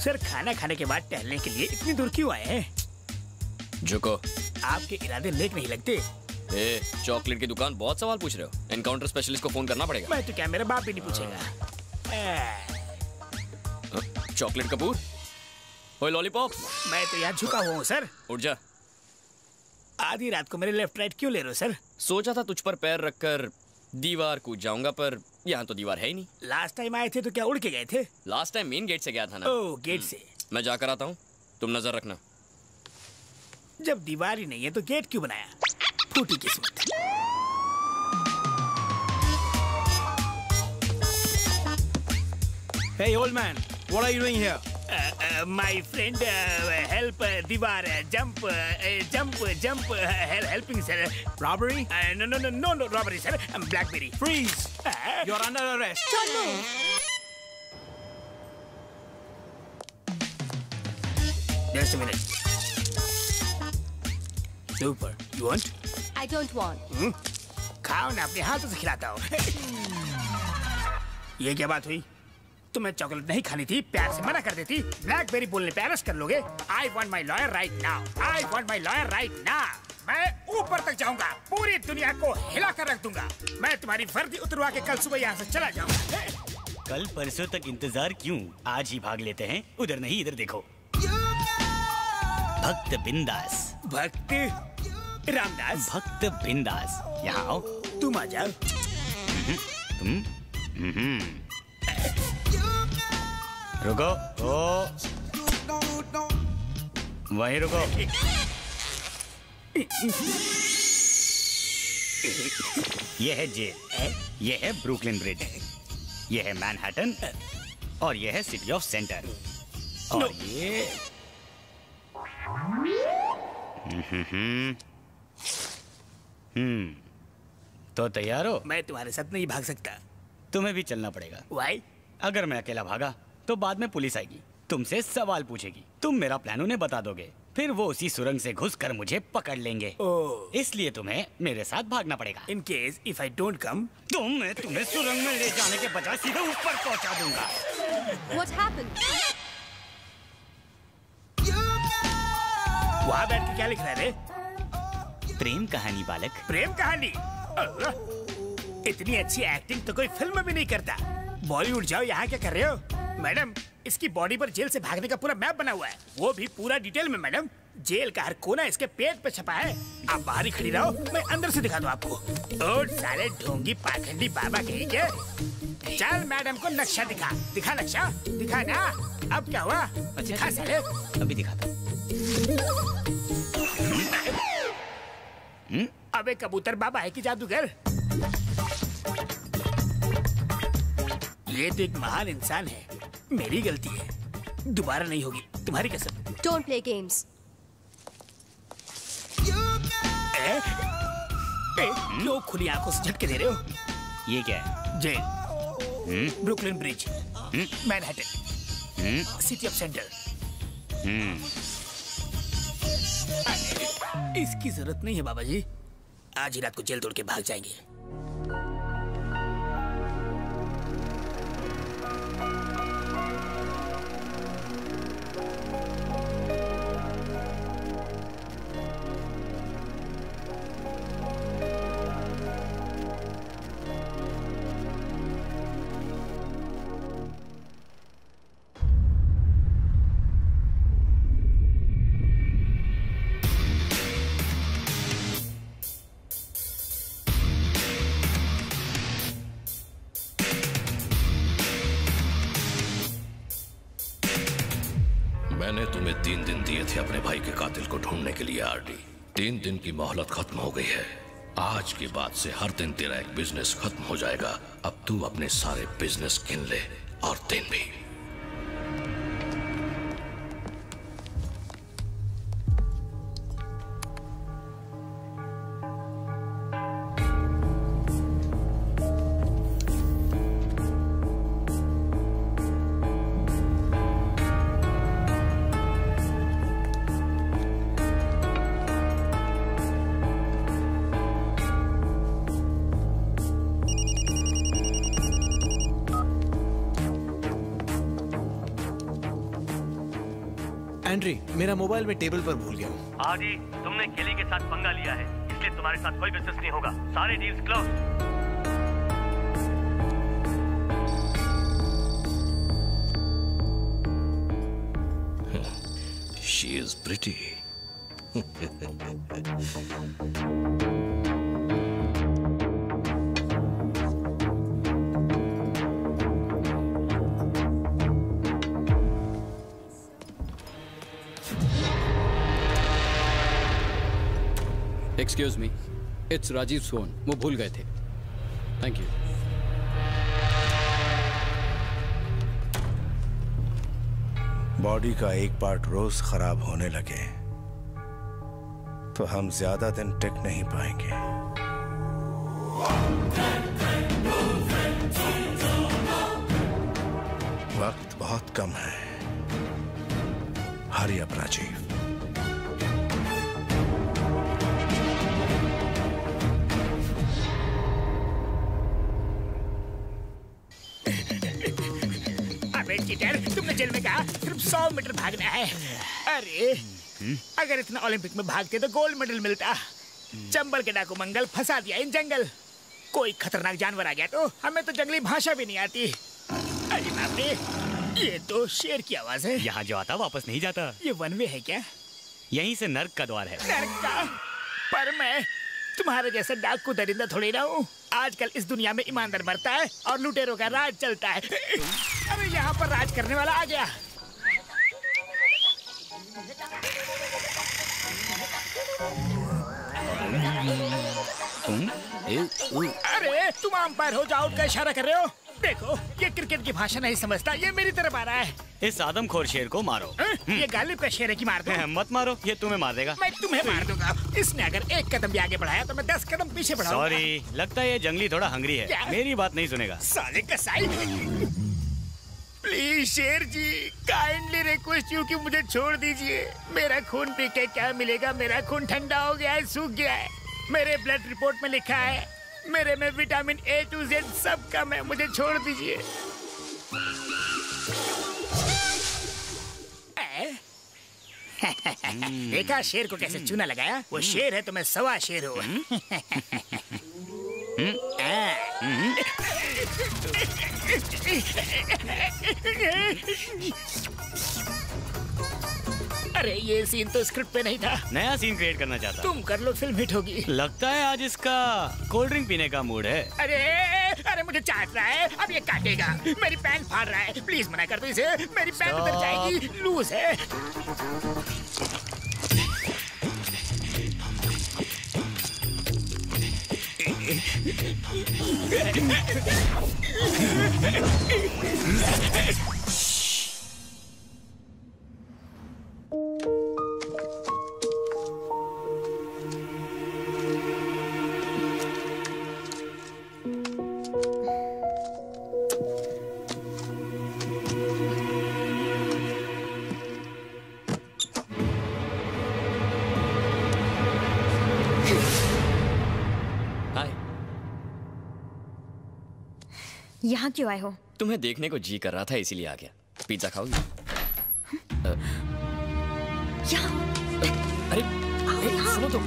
सर, खाना खाने के बाद टहलने के लिए इतनी दूर क्यों आए हैं? झुको। आपके इरादे नेक नहीं लगते। ए, चॉकलेट की दुकान, बहुत सवाल पूछ रहे हो। एनकाउंटर स्पेशलिस्ट को फोन करना पड़ेगा। मैं तो क्या, मेरा बाप भी नहीं पूछेगा। चॉकलेट कपूर, ओए लॉलीपॉप। मैं तो यहाँ झुका हुआ हूँ सर। उठ जा। आधी रात को मेरे लेफ्ट राइट क्यों ले रहे हो सर? सोचा था तुझ पर पैर रखकर दीवार कूद जाऊंगा, पर यहाँ तो दीवार है ही नहीं। लास्ट टाइम आए थे तो क्या उड़ के गए थे? लास्ट टाइम मेन गेट से गया था ना। ओह, गेट से। मैं जाकर आता हूँ, तुम नजर रखना। जब दीवार ही नहीं है तो गेट क्यों बनाया? फूटी किस्मत। Hey, old man, what are you doing here? My friend, help दीवार, jump, helping sir. Robbery? No, robbery sir. Blackberry. Freeze! You're under arrest. Just a minute. Super. You want? I don't want. खाओ ना, अपने हाथों से खिलाता हूँ। ये क्या बात हुई? तुम्हें चॉकलेट नहीं खानी थी, प्यार से मना कर देती। ब्लैकबेरी बोलने पे अरेस्ट कर लोगे। I want my lawyer right now, I want my lawyer right now. मैं ऊपर तक जाऊंगा, पूरी दुनिया को हिला कर रख दूंगा। मैं तुम्हारी वर्दी उतरवा के कल सुबह यहाँ से चला जाऊंगा। कल परसों तक इंतजार क्यों, आज ही भाग लेते हैं। उधर नहीं इधर देखो। भक्त बिंदास। भक्त रामदास। भक्त बिंदास, यहाँ आओ। तुम आ जाओ। तुम रुको, ओ वहीं रुको। ये है जेल, ये है ब्रुकलिन ब्रिज, ये है मैनहट्टन और ये है सिटी ऑफ सेंटर। और ये तो तैयार हो? मैं तुम्हारे साथ नहीं भाग सकता। तुम्हें भी चलना पड़ेगा। Why? अगर मैं अकेला भागा तो बाद में पुलिस आएगी, तुमसे सवाल पूछेगी, तुम मेरा प्लान उन्हें बता दोगे, फिर वो उसी सुरंग से घुसकर मुझे पकड़ लेंगे। इसलिए तुम्हें मेरे साथ भागना पड़ेगा। In case if I don't come, मैं तुम्हें सुरंग में ले जाने के बजाय सीधे ऊपर पहुंचा दूंगा। What happened? वहाँ बैठ के क्या लिख रहा है रे? प्रेम कहानी बालक। प्रेम कहानी? इतनी अच्छी एक्टिंग तो कोई फिल्म में भी नहीं करता। बॉलीवुड जाओ, यहाँ क्या कर रहे हो? मैडम, इसकी बॉडी पर जेल से भागने का पूरा मैप बना हुआ है, वो भी पूरा डिटेल में। मैडम, जेल का हर कोना इसके पेट पे छपा है। आप बाहर ही खड़ी रहो, मैं अंदर से दिखा दूं आपको। ओ साले ढोंगी पाखंडी बाबा कहीं के। चल मैडम को नक्शा दिखा। दिखा नक्शा, दिखा ना। अब क्या हुआ? दिखा साले। अभी दिखाता। अबे कबूतर बाबा है कि जादूगर? ये तो एक महान इंसान है। मेरी गलती है, दोबारा नहीं होगी, तुम्हारी कसम। Don't play games. क्यों खुली आंखों से झटके दे रहे हो? ये क्या है? Jail, Brooklyn Bridge, Manhattan, city of center. इसकी जरूरत नहीं है बाबा जी, आज ही रात को जेल तोड़ के भाग जाएंगे। मैंने तुम्हें 3 दिन दिए थे अपने भाई के कातिल को ढूंढने के लिए आरडी। 3 दिन की मोहलत खत्म हो गई है। आज के बाद से हर दिन तेरा एक बिजनेस खत्म हो जाएगा। अब तू अपने सारे बिजनेस गिन ले और दिन भी। एंड्री, मेरा मोबाइल में टेबल पर भूल गया हूँ। आदि, तुमने केली के साथ पंगा लिया है, इसलिए तुम्हारे साथ कोई बिजनेस नहीं होगा। सारे deals close. She is pretty. Excuse me, it's Rajiv सोन। वो भूल गए थे। Thank you. बॉडी का एक पार्ट रोज खराब होने लगे तो हम ज्यादा दिन टिक नहीं पाएंगे। वक्त बहुत कम है। Hurry up Rajiv. चीटर, तुमने जेल में कहा सिर्फ 100 मीटर भागना है। अरे अगर इतना ओलंपिक में भागते तो गोल्ड मेडल मिलता। चंबल के डाकू मंगल फंसा दिया इन जंगल। कोई खतरनाक जानवर आ गया तो हमें तो जंगली भाषा भी नहीं आती। अरे बाप रे, ये तो शेर की आवाज है। यहाँ जो आता वापस नहीं जाता। ये वन वे है क्या? यहीं से नर्क का द्वार है। नर्क का? पर मैं तुम्हारे जैसा डाकू दरिंदा थोड़ी ना हूँ। आजकल इस दुनिया में ईमानदार मरता है और लुटेरों का राज चलता है। अरे यहाँ पर राज करने वाला आ गया। अरे तुम अंपायर हो, जाओ का इशारा कर रहे हो। देखो ये क्रिकेट की भाषा नहीं समझता, ये मेरी तरफ आ रहा है। इस आदमखोर शेर को मारो। ये गालिब का शेर है कि मार दो? मत मारो, ये तुम्हें मार देगा। मैं तुम्हें मार दूंगा। इसने अगर 1 कदम भी आगे बढ़ाया तो मैं 10 कदम पीछे बढ़ाऊंगा। सॉरी, लगता है ये जंगली थोड़ा हंग्री है। क्या? मेरी बात नहीं सुनेगा। साले कसाई। प्लीज शेर जी, काइंडली रिक्वेस्ट यू कि मुझे छोड़ दीजिए। मेरा खून पी के क्या मिलेगा? मेरा खून ठंडा हो गया है, सूख गया है। मेरे ब्लड रिपोर्ट में लिखा है मेरे में विटामिन A to Z सब कम है। मुझे छोड़ दीजिए। देखा शेर को कैसे चूना लगाया? वो शेर है तो मैं सवा शेर हूँ। अरे ये सीन तो स्क्रिप्ट पे नहीं था। नया सीन क्रिएट करना चाहता। तुम कर लो, फिल्म हिट होगी। लगता है आज इसका कोल्ड ड्रिंक पीने का मूड है। अरे मुझे चाट रहा है, अब ये काटेगा। मेरी पैंट फाड़ रहा है, प्लीज मना कर दो इसे। मेरी पैंट उतर जाएगी, लूज है। यहाँ क्यों आए हो? तुम्हें देखने को जी कर रहा था इसीलिए आ गया। पिज्जा खाओगी? अरे सुनो तो।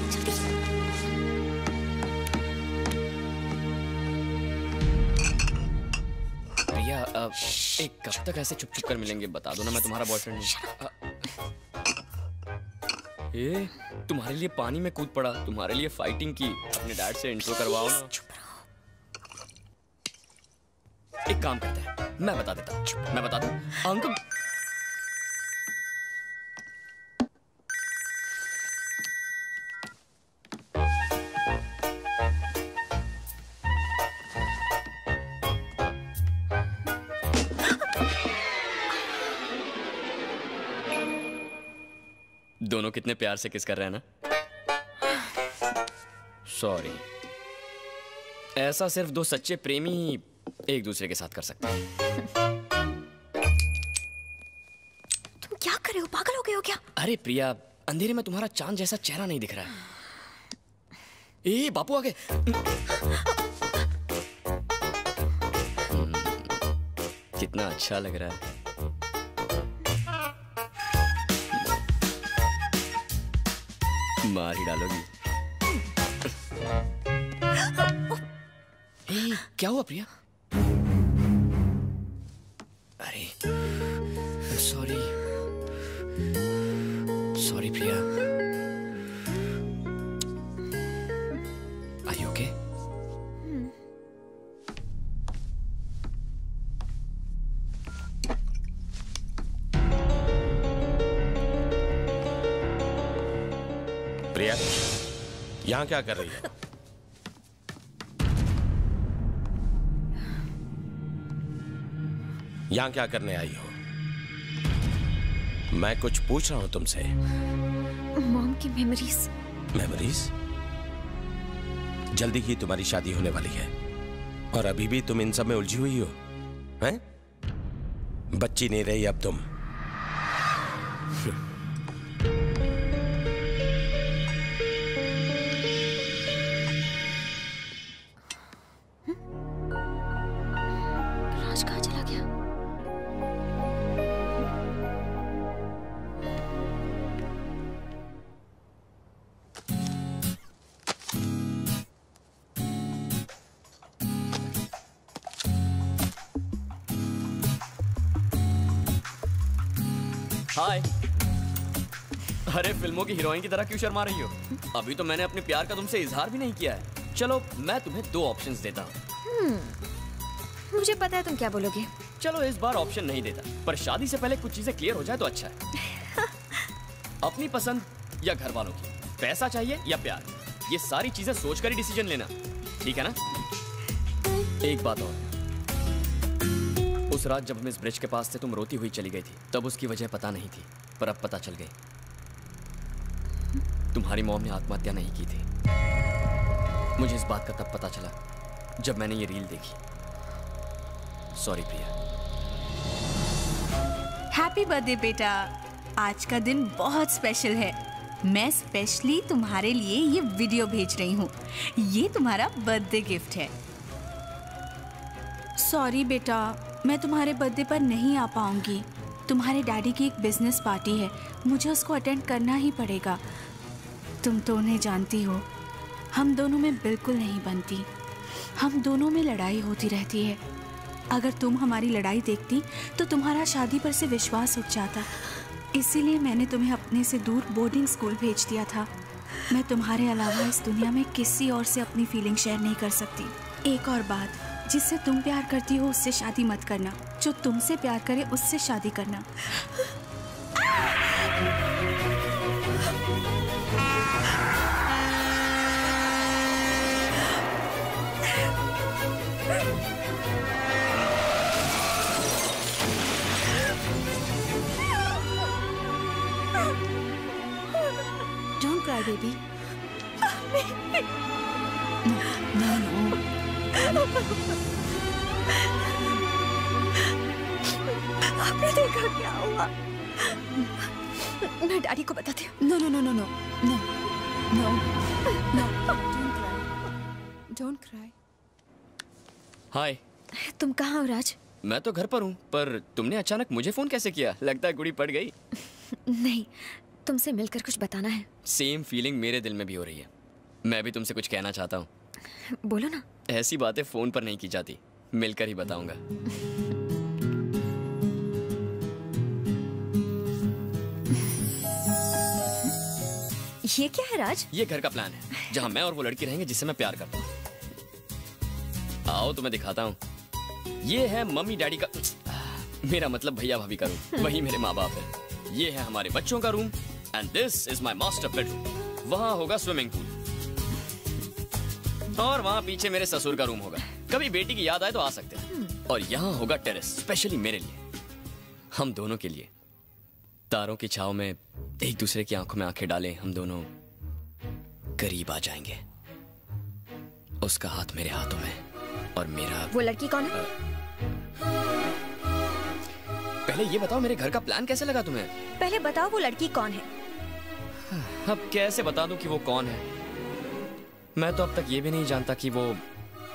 भैया एक कब तक ऐसे चुप चुप कर मिलेंगे? बता दो ना, मैं तुम्हारा बॉयफ्रेंड हूँ। ये तुम्हारे लिए पानी में कूद पड़ा, तुम्हारे लिए फाइटिंग की। अपने डैड से इंट्रो करवाओ ना। एक काम करते हैं, मैं बता देता हूँ। मैं बता दूं? अंकल दोनों कितने प्यार से किस कर रहे हैं ना। सॉरी, ऐसा सिर्फ 2 सच्चे प्रेमी एक दूसरे के साथ कर सकते हैं। तुम क्या कर रहे हो? पागल हो गए हो क्या? अरे प्रिया, अंधेरे में तुम्हारा चांद जैसा चेहरा नहीं दिख रहा है। ए बापू आ गए। कितना अच्छा लग रहा है। मार ही डालोगी। क्या हुआ प्रिया? अरे sorry sorry Priya. Are you okay? Priya, यहाँ क्या कर रही हो? यहाँ क्या करने आई हो? मैं कुछ पूछ रहा हूं तुमसे। मॉम की मेमोरीज। मेमोरीज? जल्दी ही तुम्हारी शादी होने वाली है और अभी भी तुम इन सब में उलझी हुई हो, हैं? बच्ची नहीं रही अब तुम। राज कहाँ चला गया? हाय। अरे फिल्मों की हीरोइन की तरह क्यों शर्मा रही हो? अभी तो मैंने अपने प्यार का तुमसे इजहार भी नहीं किया है। चलो मैं तुम्हें 2 ऑप्शंस देता हूँ। मुझे पता है तुम क्या बोलोगे। चलो इस बार ऑप्शन नहीं देता, पर शादी से पहले कुछ चीजें क्लियर हो जाए तो अच्छा है। अपनी पसंद या घर वालों की, पैसा चाहिए या प्यार, ये सारी चीजें सोचकर ही डिसीजन लेना, ठीक है ना? एक बात और, उस रात जब हम इस ब्रिज के पास थे तुम रोती हुई चली गई थी, तब उसकी वजह पता नहीं थी, पर अब पता चल गई। तुम्हारी मॉम ने आत्महत्या नहीं की थी। मुझे इस बात का तब पता चला जब मैंने ये रील देखी। सॉरी प्रिया। हैप्पी बर्थडे बेटा, आज का दिन बहुत स्पेशल है। मैं स्पेशली तुम्हारे लिए ये वीडियो भेज रही हूँ। ये तुम्हारा बर्थडे गिफ्ट है। सॉरी बेटा, मैं तुम्हारे बर्थडे पर नहीं आ पाऊंगी। तुम्हारे डैडी की एक बिजनेस पार्टी है, मुझे उसको अटेंड करना ही पड़ेगा। तुम तो उन्हें जानती हो, हम दोनों में बिल्कुल नहीं बनती। हम दोनों में लड़ाई होती रहती है। अगर तुम हमारी लड़ाई देखती तो तुम्हारा शादी पर से विश्वास उठ जाता। इसीलिए मैंने तुम्हें अपने से दूर बोर्डिंग स्कूल भेज दिया था। मैं तुम्हारे अलावा इस दुनिया में किसी और से अपनी फीलिंग शेयर नहीं कर सकती। एक और बात, जिससे तुम प्यार करती हो उससे शादी मत करना। जो तुमसे प्यार करे उससे शादी करना। Don't cry, baby. आपने देखा क्या हुआ? मैं डैडी को बताती हूँ। No no no no no no no no, Don't cry. Hi. तुम कहाँ हो राज? मैं तो घर पर हूँ, पर तुमने अचानक मुझे फोन कैसे किया? लगता है गुड़ी पड़ गई। नहीं, तुमसे मिलकर कुछ बताना है। सेम फीलिंग मेरे दिल में भी हो रही है। मैं भी तुमसे कुछ कहना चाहता हूँ। बोलो ना। ऐसी बातें फोन पर नहीं की जाती, मिलकर ही बताऊंगा। ये क्या है राज? ये घर का प्लान है, जहाँ मैं और वो लड़की रहेंगे जिससे मैं प्यार करता हूँ। आओ तुम्हें दिखाता हूँ। ये है मम्मी डैडी का, मेरा मतलब भैया भाभी का रूम। वही मेरे माँ बाप है। ये है हमारे बच्चों का room, and this is my master bedroom. वहाँ होगा स्विमिंग पूल, और वहाँ पीछे मेरे ससुर का रूम होगा। कभी बेटी की याद आए तो आ सकते हैं। और यहाँ होगा टेरेस, स्पेशली मेरे लिए, हम दोनों के लिए। तारों की छाव में एक दूसरे की आंखों में आंखें डालें, हम दोनों करीब आ जाएंगे। उसका हाथ मेरे हाथों में और मेरा। वो लड़की कौन है? पहले ये बताओ मेरे घर का प्लान कैसे लगा तुम्हें? पहले बताओ वो लड़की कौन है? अब कैसे बता दूं कि वो कौन है? मैं तो अब तक ये भी नहीं जानता कि वो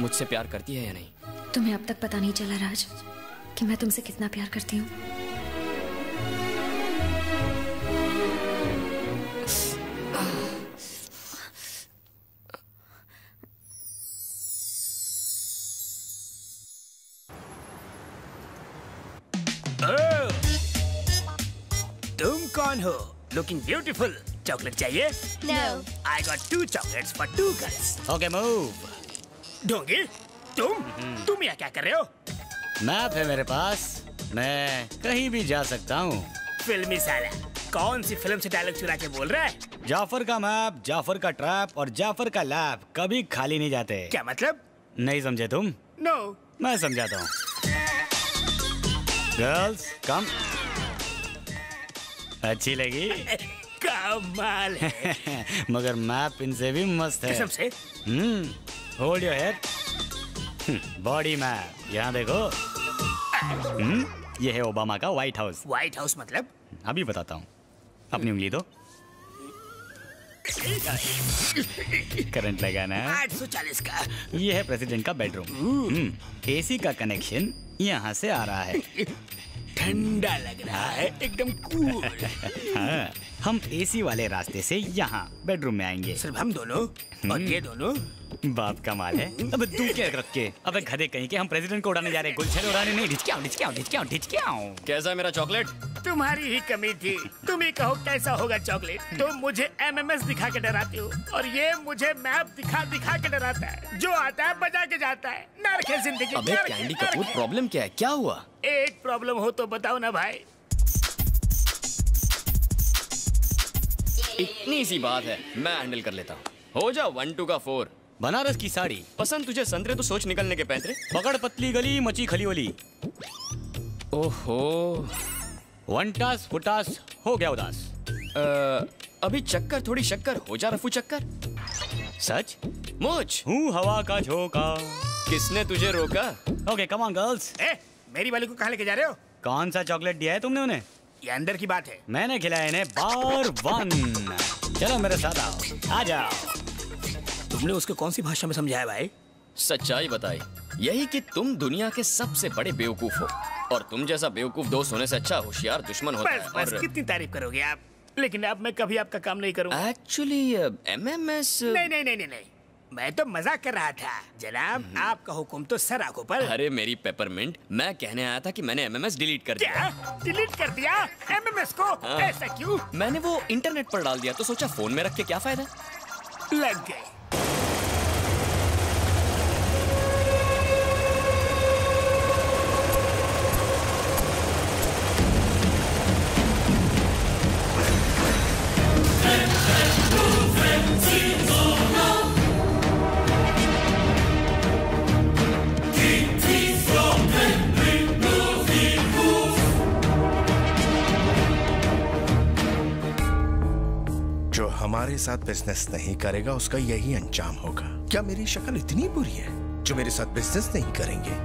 मुझसे प्यार करती है या नहीं। तुम्हें अब तक पता नहीं चला राज कि मैं तुमसे कितना प्यार करती हूँ। तुम कौन हो? Looking beautiful. चॉकलेट चाहिए? No. I got 2 chocolates for 2 girls. Okay move. ढोंगी, तुम यहाँ क्या कर रहे हो? मैप है मेरे पास, मैं कहीं भी जा सकता हूँ। फिल्मी साला, कौन सी फिल्म से डायलॉग चुरा के बोल रहा है? जाफर का मैप, जाफर का ट्रैप और जाफर का लैब कभी खाली नहीं जाते। क्या मतलब? नहीं समझे तुम? नो। मैं समझाता हूँ। गर्ल्स कम। अच्छी लगी? कमाल है। मगर मैप इनसे भी मस्त है। कसम से? Hold your head. Body map, यहाँ देखो। ये है ओबामा का व्हाइट हाउस। व्हाइट हाउस मतलब? अभी बताता हूँ। अपनी उंगली दो। करंट लगाना है। 840 का। ये है प्रेसिडेंट का बेडरूम। एसी का कनेक्शन यहाँ से आ रहा है। ठंडा लग रहा है, एकदम कूल। हाँ, हम एसी वाले रास्ते से यहाँ बेडरूम में आएंगे। सिर्फ हम दोनों और ये दोनों? बाप कमाल है। अब तू क्या रख के? अब गधे कहीं के हम प्रेसिडेंट को उड़ाने जा रहे हैं, गुलछर उड़ाने नहीं। ढिचक्याओ ढिचक्याओ ढिचक्याओ ढिचक्याओ। कैसा है मेरा चॉकलेट? तुम्हारी ही कमी थी। तुम ही कहो कैसा होगा चॉकलेट। तुम मुझे MMS दिखा के डराते हो और ये मुझे मैप दिखा दिखा के डराता है। जो आता है बजा के जाता है। नर्क है जिंदगी। अबे कैंडी कपूर, प्रॉब्लम क्या है? क्या हुआ? एक प्रॉब्लम हो तो बताओ ना भाई। इतनी सी बात है, मैं हैंडल कर लेता हूँ। हो जा 1 2 का 4। बनारस की साड़ी पसंद तुझे संतरे तो सोच निकलने के पैंतरे। पकड़ पतली गली मची खली वली। ओहो, 1 टास फुटास हो गया उदास। अभी चक्कर थोड़ी शक्कर, हो जा रफू चक्कर। सच मुझ हूँ हवा का झोंका। किसने तुझे रोका? Okay come on girls. मेरी वाली को कहाँ लेके जा रहे हो? कौन सा चॉकलेट दिया है तुमने उन्हें? ये अंदर की बात है। मैंने खिलाया इन्हें बार 1। चलो मेरे साथ आओ, आ जाओ। तुमने उसको कौन सी भाषा में समझाया भाई? सच्चाई बताई, यही कि तुम दुनिया के सबसे बड़े बेवकूफ हो और तुम जैसा बेवकूफ दोस्त होने से अच्छा होशियार दुश्मन होता बस, है। बस कितनी तारीफ करोगे आप? लेकिन अब मैं कभी आपका काम नहीं करूँगा। एक्चुअली MMS नहीं नहीं नहीं नहीं, मैं तो मजाक कर रहा था जनाब। आपका हुक्म तो सर आंखों पर। अरे मेरी पेपरमिंट, मैं कहने आया था कि मैंने MMS डिलीट कर दिया। क्या डिलीट कर दिया MMS को? हाँ। ऐसा क्यों? मैंने वो इंटरनेट पर डाल दिया तो सोचा फोन में रख के क्या फायदा। लग गए। हमारे साथ बिजनेस नहीं करेगा उसका यही अंजाम होगा। क्या मेरी शक्ल इतनी बुरी है जो मेरे साथ बिजनेस नहीं करेंगे?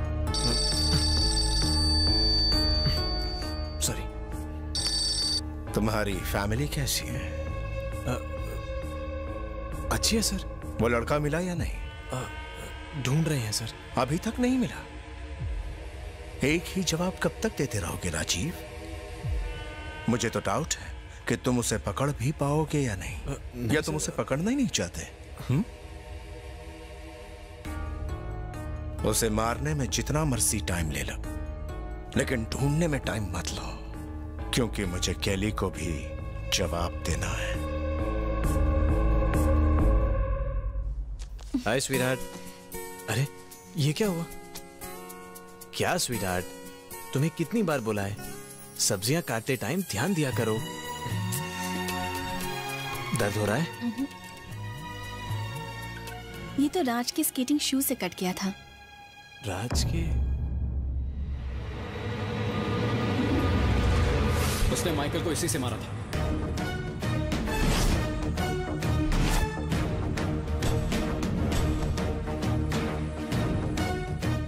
सॉरी। तुम्हारी फैमिली कैसी है? अच्छी है सर। वो लड़का मिला या नहीं? ढूंढ रहे हैं सर। अभी तक नहीं मिला? एक ही जवाब कब तक देते रहोगे राजीव? मुझे तो डाउट है कि तुम उसे पकड़ भी पाओगे या नहीं, या तुम उसे पकड़ना ही नहीं चाहते? उसे मारने में जितना मर्जी टाइम ले लो, लेकिन ढूंढने में टाइम मत लो, क्योंकि मुझे कैली को भी जवाब देना है। हाय स्वीटहार्ट। अरे ये क्या हुआ? क्या स्वीटहार्ट, तुम्हें कितनी बार बोला है सब्जियां काटते टाइम ध्यान दिया करो। दर्द हो रहा है? ये तो राज के स्केटिंग शू से कट गया था। राज के? उसने माइकल को इसी से मारा था।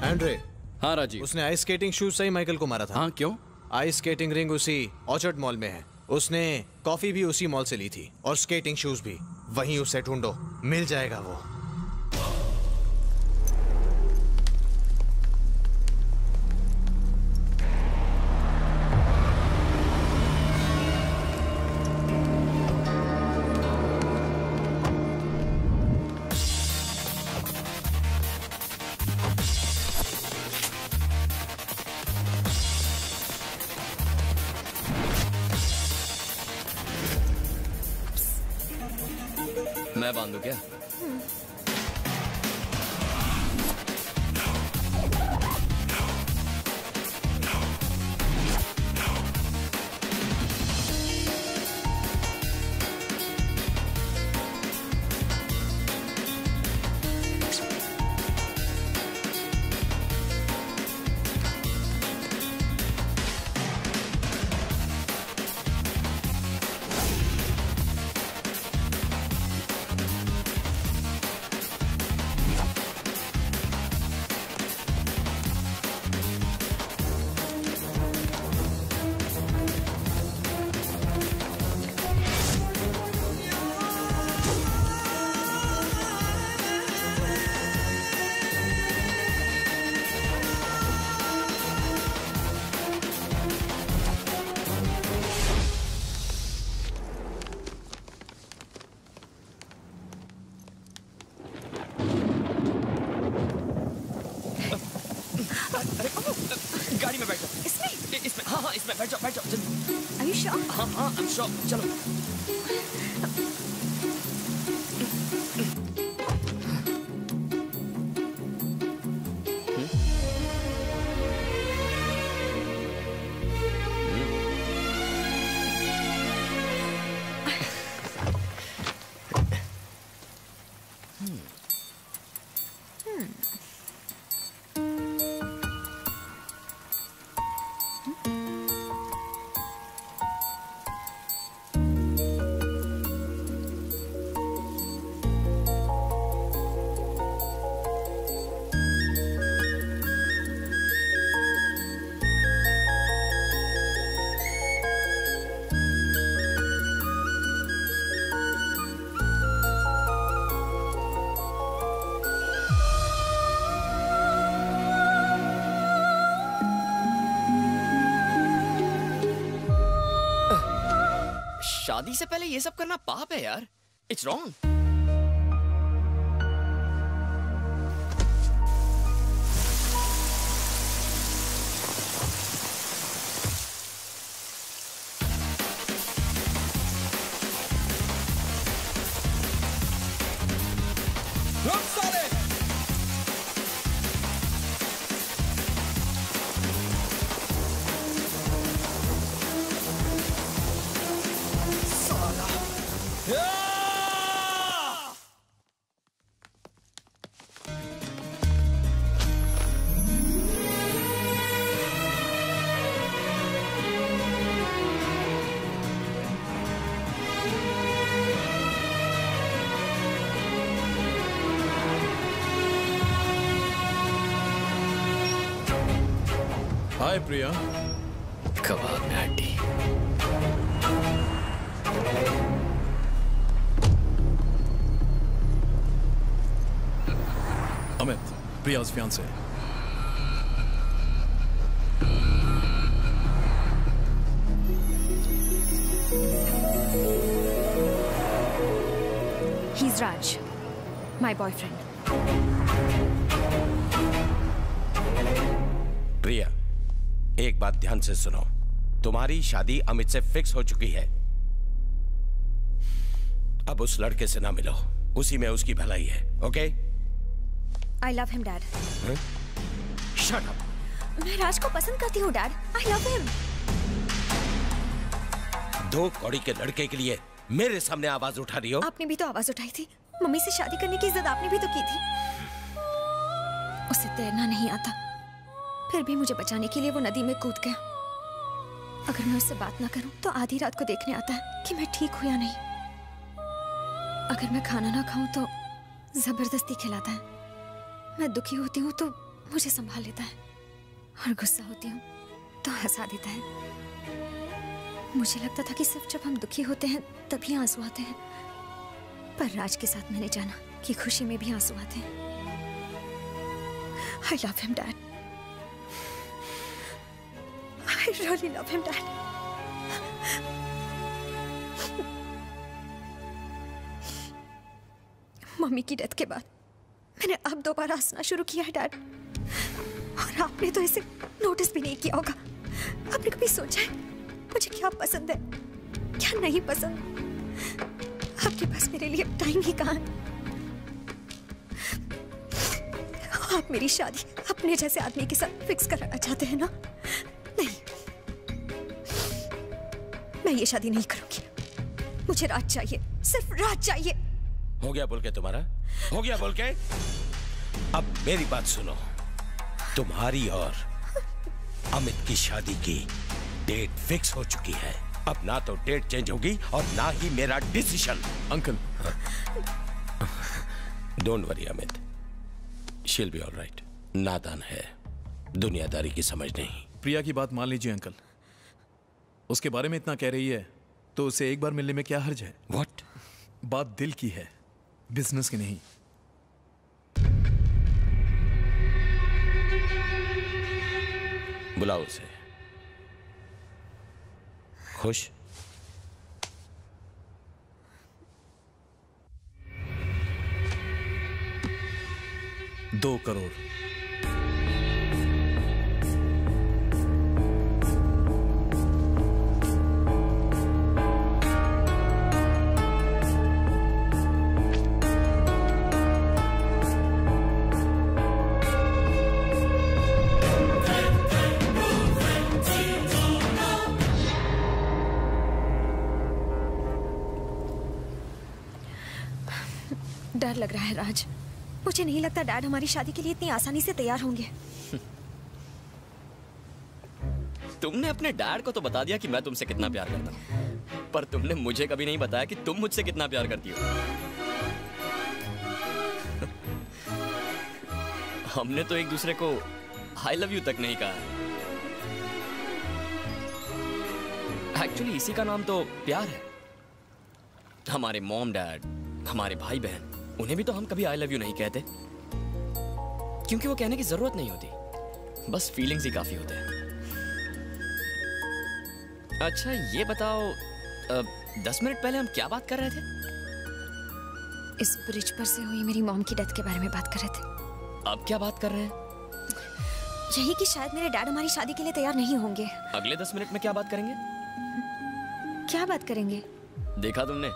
एंड्रे। हाँ राजीव। उसने आइस स्केटिंग शूज से ही माइकल को मारा था। हाँ क्यों? आइस स्केटिंग रिंग उसी ऑर्चर्ड मॉल में है। उसने कॉफी भी उसी मॉल से ली थी और स्केटिंग शूज भी। वहीं उसे ढूंढो, मिल जाएगा वो। मैं बांधू क्या? में बैठ जाओ जल्दी। Are you sure? हाँ हाँ I'm sure। चलो। शादी से पहले ये सब करना पाप है यार। It's wrong. हाय प्रिया। कबाब में हड्डी। Amit, प्रिया's fiancé। He's Raj, my boyfriend. प्रिया, एक बात ध्यान से सुनो। तुम्हारी शादी अमित से फिक्स हो चुकी है। अब उस लड़के से ना मिलो, उसी में उसकी भलाई है। Okay? I love him, Dad. Shut up. मैं राज को पसंद करती हूँ, Dad. I love him. दो कौड़ी के लड़के के लिए मेरे सामने आवाज उठा रही हो? आपने भी तो आवाज उठाई थी। मम्मी से शादी करने की जिद आपने भी तो की थी। उसे तैरना नहीं आता, फिर भी मुझे बचाने के लिए वो नदी में कूद गया। अगर मैं उससे बात ना करूं तो आधी रात को देखने आता है कि मैं ठीक हूं या नहीं। अगर मैं खाना ना खाऊं तो जबरदस्ती खिलाता है। मैं दुखी होती हूँ तो मुझे संभाल लेता है, और गुस्सा होती हूँ तो हंसा देता है। मुझे लगता था कि सिर्फ जब हम दुखी होते हैं तभी आंसू आते हैं, पर राज के साथ मैंने जाना कि खुशी में भी आंसू आते हैं। I love him, Dad. I really love him, Dad. Mummy की डेथ के बाद मैंने अब दोबारा हंसना शुरू किया है, डैड। और आपने तो इसे नोटिस भी नहीं किया होगा। आपने कभी सोचा है मुझे क्या पसंद है, क्या नहीं पसंद? आपके पास मेरे लिए टाइम ही कहाँ है? आप मेरी शादी अपने जैसे आदमी के साथ फिक्स कराना चाहते हैं ना? नहीं, मैं ये शादी नहीं करूंगी। मुझे राज चाहिए, सिर्फ राज चाहिए। हो गया बोल के तुम्हारा? हो गया बोल के? अब मेरी बात सुनो। तुम्हारी और अमित की शादी की डेट फिक्स हो चुकी है। अब ना तो डेट चेंज होगी और ना ही मेरा decision. Uncle, don't worry Amit, she'll be alright. नादान है, दुनियादारी की समझ नहीं। प्रिया की बात मान लीजिए अंकल। उसके बारे में इतना कह रही है तो उसे एक बार मिलने में क्या हर्ज है? What? बात दिल की है, बिजनेस की नहीं। बुलाओ उसे। खुश? $2 करोड़। डर लग रहा है राज। मुझे नहीं लगता डैड हमारी शादी के लिए इतनी आसानी से तैयार होंगे। तुमने अपने डैड को तो बता दिया कि मैं तुमसे कितना प्यार करता हूँ, पर तुमने मुझे कभी नहीं बताया कि तुम मुझसे कितना प्यार करती हो। हमने तो एक दूसरे को आई लव यू तक नहीं कहा। एक्चुअली इसी का नाम तो प्यार है। हमारे मॉम डैड, हमारे भाई बहन, उन्हें भी तो हम कभी आई लव यू नहीं कहते, क्योंकि वो कहने की जरूरत नहीं होती, बस फीलिंग्स ही काफी होते हैं। अच्छा ये बताओ, 10 मिनट पहले हम क्या बात कर रहे थे? इस ब्रिज पर से हुई मेरी मॉम की डेथ के बारे में बात कर रहे थे। अब क्या बात कर रहे हैं? यही कि शायद मेरे डैड हमारी शादी के लिए तैयार नहीं होंगे। अगले 10 मिनट में क्या बात करेंगे? क्या बात करेंगे? देखा तुमने,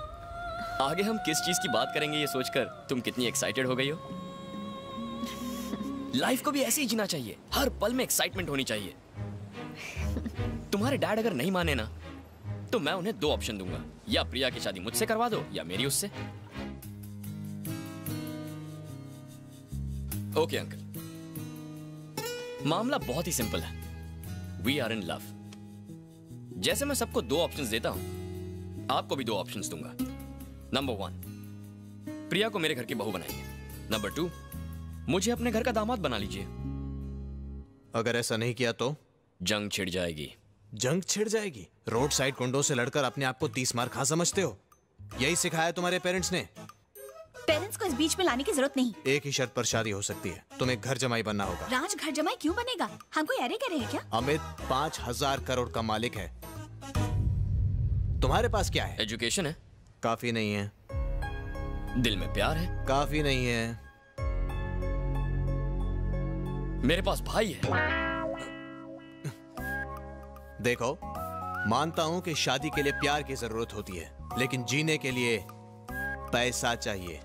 आगे हम किस चीज की बात करेंगे ये सोचकर तुम कितनी एक्साइटेड हो गई हो। लाइफ को भी ऐसे ही जीना चाहिए, हर पल में एक्साइटमेंट होनी चाहिए। तुम्हारे डैड अगर नहीं माने ना, तो मैं उन्हें 2 ऑप्शन दूंगा, या प्रिया की शादी मुझसे करवा दो या मेरी उससे। ओके अंकल, मामला बहुत ही सिंपल है। We are in love. जैसे मैं सबको 2 ऑप्शंस देता हूं, आपको भी 2 ऑप्शंस दूंगा। नंबर 1, प्रिया को मेरे घर की बहू बनाइए। नंबर 2, मुझे अपने घर का दामाद बना लीजिए। अगर ऐसा नहीं किया तो जंग छिड़ जाएगी। जंग छिड़ जाएगी? रोड साइड गुंडों से लड़कर अपने आप को 30 मार खा समझते हो? यही सिखाया तुम्हारे पेरेंट्स ने? पेरेंट्स को इस बीच में लाने की जरूरत नहीं। एक ही शर्त पर शादी हो सकती है, तुम्हें घर जमाई बनना होगा। राज घर जमाई क्यों बनेगा? हम कोई अरे करे हैं क्या? अमित 5000 करोड़ का मालिक है। तुम्हारे पास क्या है? एजुकेशन है। काफी नहीं है। दिल में प्यार है। काफी नहीं है। मेरे पास भाई है। देखो, मानता हूं कि शादी के लिए प्यार की जरूरत होती है, लेकिन जीने के लिए पैसा चाहिए,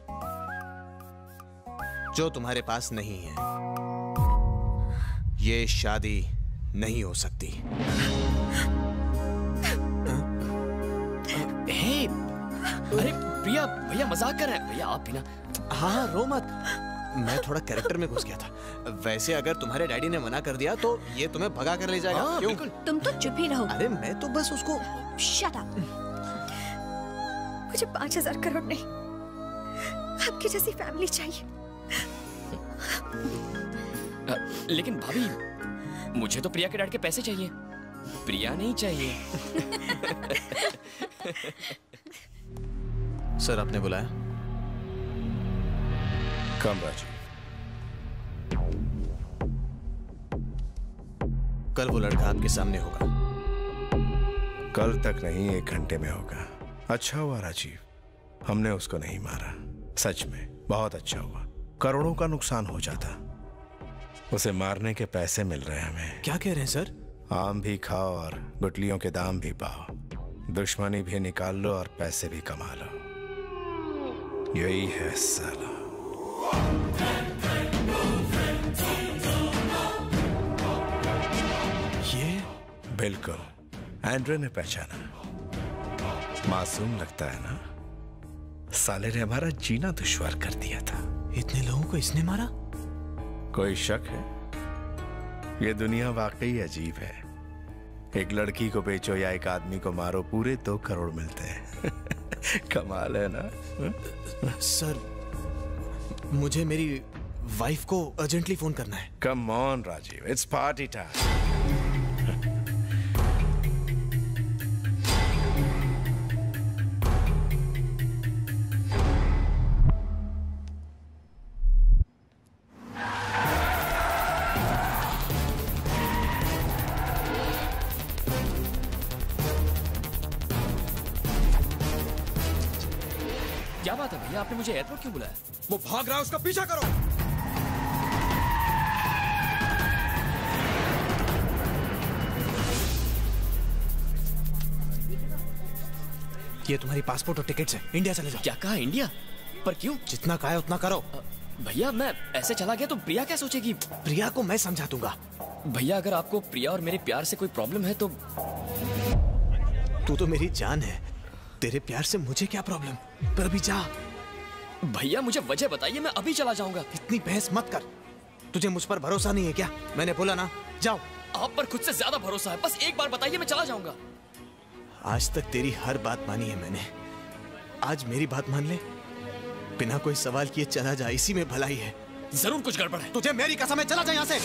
जो तुम्हारे पास नहीं है। ये शादी नहीं हो सकती। अरे प्रिया, भैया मजाक कर रहे हैं। भैया आप भी ना। हाँ रो मत, मैं थोड़ा कैरेक्टर में घुस गया था। वैसे अगर तुम्हारे डैडी ने मना कर दिया तो ये तुम्हें भगा कर ले जाएगा। हाँ, क्यों? तुम तो चुप ही रहो। अरे मैं तो बस उसको। Shut up. मुझे 5000 करोड़ नहीं, आपकी जैसी फैमिली चाहिए। लेकिन भाभी, मुझे तो प्रिया के डैड के पैसे चाहिए, प्रिया नहीं चाहिए। सर आपने बुलाया? कम राजीव। कल वो लड़का आपके सामने होगा। कल तक नहीं, 1 घंटे में होगा। अच्छा हुआ राजीव, हमने उसको नहीं मारा। सच में बहुत अच्छा हुआ, करोड़ों का नुकसान हो जाता। उसे मारने के पैसे मिल रहे हैं हमें। क्या कह रहे हैं सर? आम भी खाओ और गुटलियों के दाम भी पाओ, दुश्मनी भी निकाल लो और पैसे भी कमा लो। यही है साला। ये बिल्कुल एंड्रे ने पहचाना। मासूम लगता है ना? साले ने हमारा जीना दुश्वार कर दिया था। इतने लोगों को इसने मारा? कोई शक है? ये दुनिया वाकई अजीब है। एक लड़की को बेचो या एक आदमी को मारो, पूरे 2 करोड़ मिलते हैं। कमाल है ना? सर, मुझे मेरी वाइफ को अर्जेंटली फोन करना है। Come on Rajiv, it's party time. क्या बात है भैया, आपने मुझे एयरपोर्ट क्यों बुलाया? वो भाग रहा है, उसका पीछा करो। ये तुम्हारी पासपोर्ट और टिकट्स है, इंडिया चले जाओ। क्या कहा इंडिया? पर क्यों? जितना कहा है उतना करो। भैया मैं ऐसे चला गया तो प्रिया क्या सोचेगी? प्रिया को मैं समझा दूंगा। भैया अगर आपको प्रिया और मेरे प्यार से कोई प्रॉब्लम है तो। तू तो मेरी जान है, तेरे प्यार से मुझे क्या प्रॉब्लम? पर अभी जा। भैया मुझे वजह बताइए, मैं अभी चला जाऊंगा। इतनी बहस मत कर। तुझे मुझ पर भरोसा नहीं है क्या? मैंने बोला ना, जाओ। आप पर खुद से ज्यादा भरोसा है, बस एक बार बताइए, मैं चला जाऊंगा। आज तक तेरी हर बात मानी है मैंने, आज मेरी बात मान ले। बिना कोई सवाल किए चला जा, इसी में भलाई है। जरूर कुछ गड़बड़ है। तुझे मेरी कसम है, चला जा यहाँ से।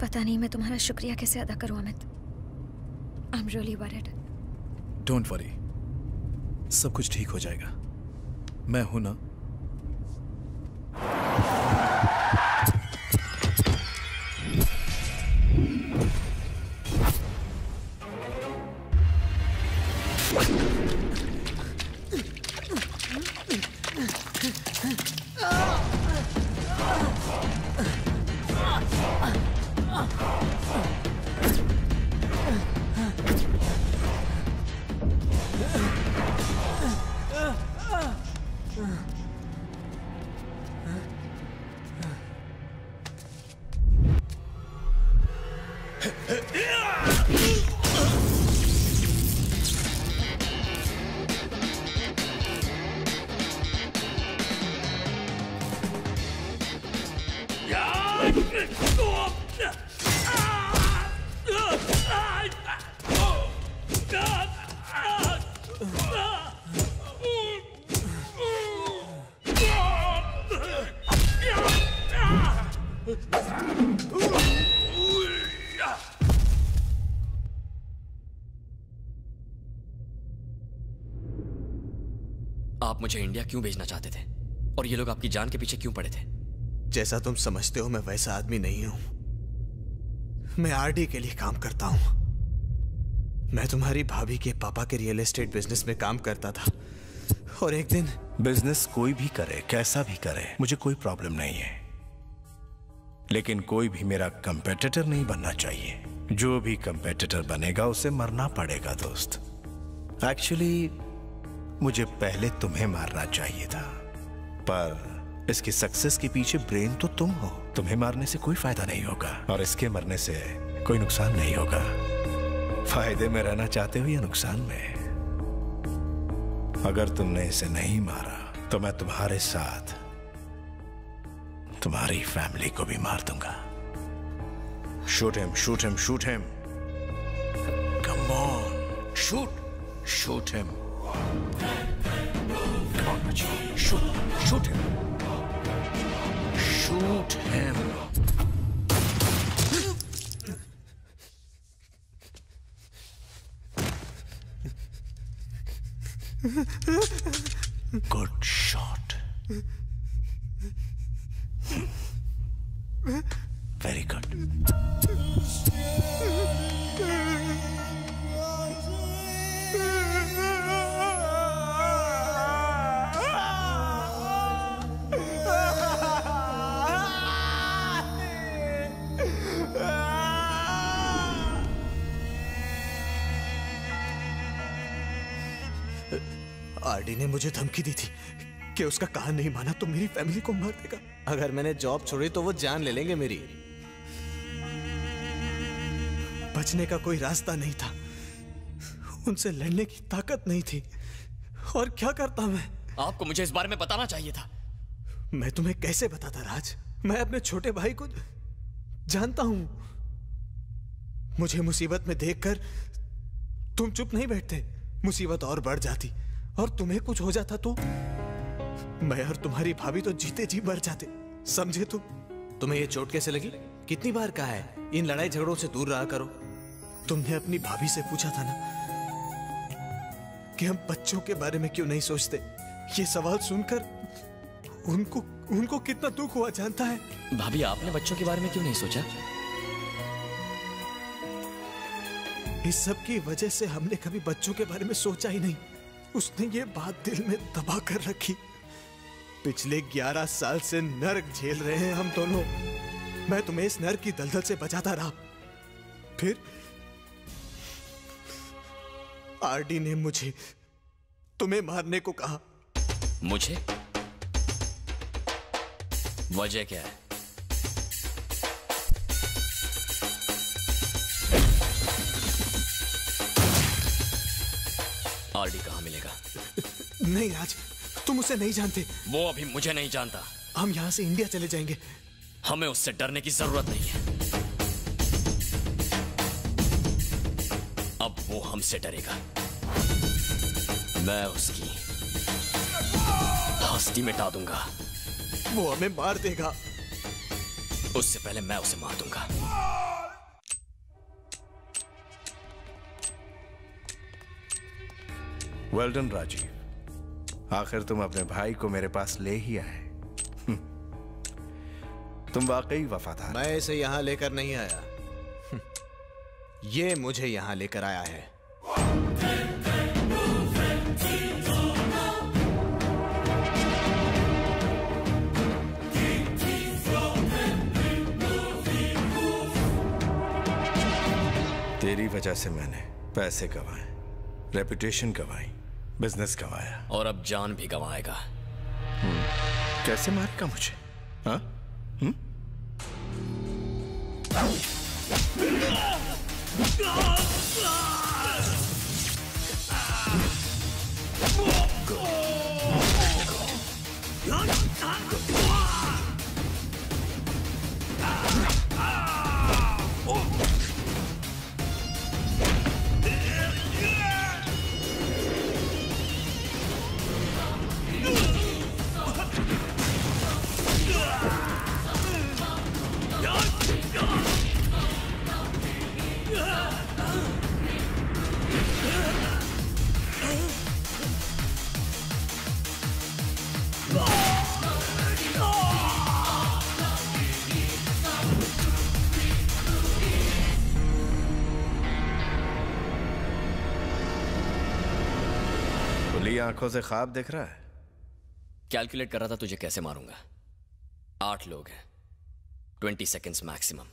पता नहीं मैं तुम्हारा शुक्रिया कैसे अदा करूं Amit. I am really worried. Don't worry, सब कुछ ठीक हो जाएगा। मैं हूं ना। आप मुझे इंडिया क्यों भेजना चाहते थे और ये लोग आपकी जान के पीछे क्यों पड़े थे? जैसा तुम समझते हो मैं वैसा आदमी नहीं हूं। मैं आरडी के लिए काम करता हूं। मैं तुम्हारी भाभी के पापा के रियल एस्टेट बिजनेस में काम करता था और एक दिन बिजनेस कोई भी करे, कैसा भी करे, मुझे कोई प्रॉब्लम नहीं है, लेकिन कोई भी मेरा कंपेटिटर नहीं बनना चाहिए। जो भी कंपेटिटर बनेगा उसे मरना पड़ेगा दोस्त। एक्चुअली मुझे पहले तुम्हें मारना चाहिए था, पर इसकी सक्सेस के पीछे ब्रेन तो तुम हो। तुम्हें मारने से कोई फायदा नहीं होगा और इसके मरने से कोई नुकसान नहीं होगा। फायदे में रहना चाहते हो या नुकसान में? अगर तुमने इसे नहीं मारा तो मैं तुम्हारे साथ तुम्हारी फैमिली को भी मार दूंगा। Shoot him, shoot him, shoot him. Come on, shoot, shoot him. Come on, Raji. Shoot him. Shoot him. Good shot. Very good. RD ने मुझे धमकी दी थी कि उसका कहा नहीं माना तो मेरी फैमिली को मार देगा। अगर मैंने जॉब छोड़ी तो वो जान ले लेंगे मेरी। बचने का कोई रास्ता नहीं था, उनसे लड़ने की ताकत नहीं थी। और क्या करता मैं? आपको मुझे इस बारे में बताना चाहिए था। मैं तुम्हें कैसे बताता राज? मैं अपने छोटे भाई को जानता हूं। मुझे मुसीबत में देखकर तुम चुप नहीं बैठते, मुसीबत और बढ़ जाती और तुम्हें कुछ हो जाता तो मैं और तुम्हारी भाभी तो जीते जी मर जाते, समझे तुम? तुम्हें ये चोट कैसे लगी? कितनी बार कहा है इन लड़ाई झगड़ों से दूर रहा करो। तुमने अपनी भाभी से पूछा था ना कि हम बच्चों के बारे में क्यों नहीं सोचते? ये सवाल सुनकर उनको कितना दुख हुआ जानता है? भाभी, आपने बच्चों के बारे में क्यों नहीं सोचा? इस सब की वजह से हमने कभी बच्चों के बारे में सोचा ही नहीं। उसने ये बात दिल में दबा कर रखी। पिछले 11 साल से नर्क झेल रहे हैं हम दोनों। मैं तुम्हें इस नर्क की दलदल से बचाता रहा। फिर आरडी ने मुझे तुम्हें मारने को कहा। मुझे? वजह क्या है? आरडी कहाँ मिलेगा? नहीं राज, तुम उसे नहीं जानते। वो अभी मुझे नहीं जानता। हम यहाँ से इंडिया चले जाएंगे। हमें उससे डरने की जरूरत नहीं है। अब वो हमसे डरेगा। मैं उसकी हस्ती मिटा दूंगा। वो हमें मार देगा। उससे पहले मैं उसे मार दूंगा। वेल डन राजीव, आखिर तुम अपने भाई को मेरे पास ले ही आए। तुम वाकई वफादार। मैं इसे यहां लेकर नहीं आया, ये मुझे यहां लेकर आया है। तेरी वजह से मैंने पैसे गंवाए, रेपुटेशन गंवाई, बिजनेस गंवाया और अब जान भी गंवाएगा। कैसे मारेगा मुझे? हाँ? आंखों से ख्वाब देख रहा है? कैलकुलेट कर रहा था तुझे कैसे मारूंगा। 8 लोग हैं, 20 seconds maximum.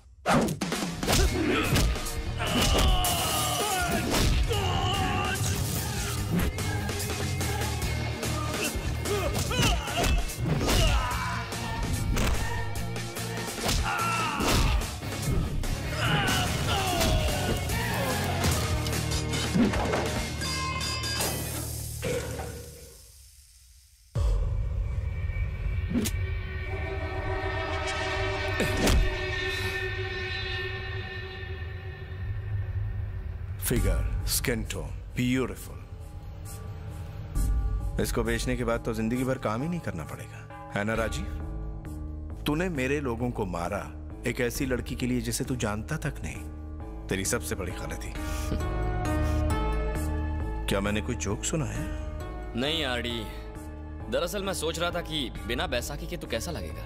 Figure, skin tone, beautiful. इसको बेचने के बाद तो जिंदगी भर काम ही नहीं करना पड़ेगा, है ना राजीव? तूने मेरे लोगों को मारा एक ऐसी लड़की के लिए जिसे तू जानता तक नहीं। तेरी सबसे बड़ी गलती। क्या मैंने कोई जोक सुना है? नहीं आरडी, दरअसल मैं सोच रहा था कि बिना बैसाखी के तू कैसा लगेगा।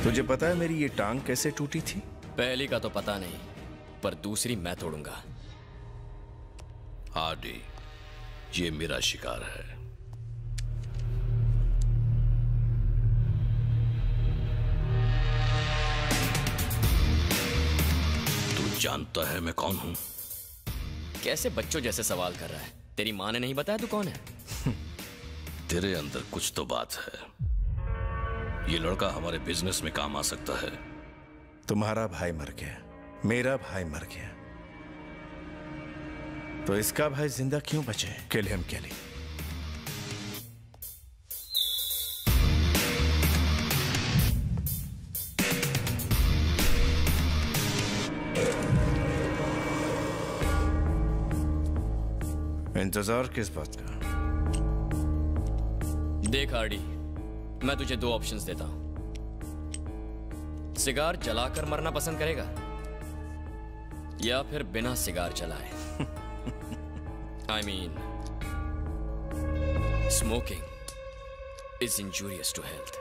तुझे पता है मेरी ये टांग कैसे टूटी थी? पहली का तो पता नहीं, पर दूसरी मैं तोड़ूंगा। आरडी, ये मेरा शिकार है। तू जानता है मैं कौन हूं? कैसे बच्चों जैसे सवाल कर रहा है? तेरी माँ ने नहीं बताया तू कौन है? तेरे अंदर कुछ तो बात है। ये लड़का हमारे बिजनेस में काम आ सकता है। तुम्हारा भाई मर गया, मेरा भाई मर गया, तो इसका भाई जिंदा क्यों बचे? किल हिम केली। इंतजार किस बात का? देख आरडी, मैं तुझे दो ऑप्शंस देता हूं। सिगार जलाकर मरना पसंद करेगा या फिर बिना सिगार जलाए? I mean, smoking is injurious to health.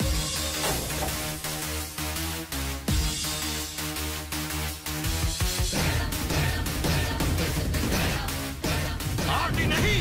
RD नहीं!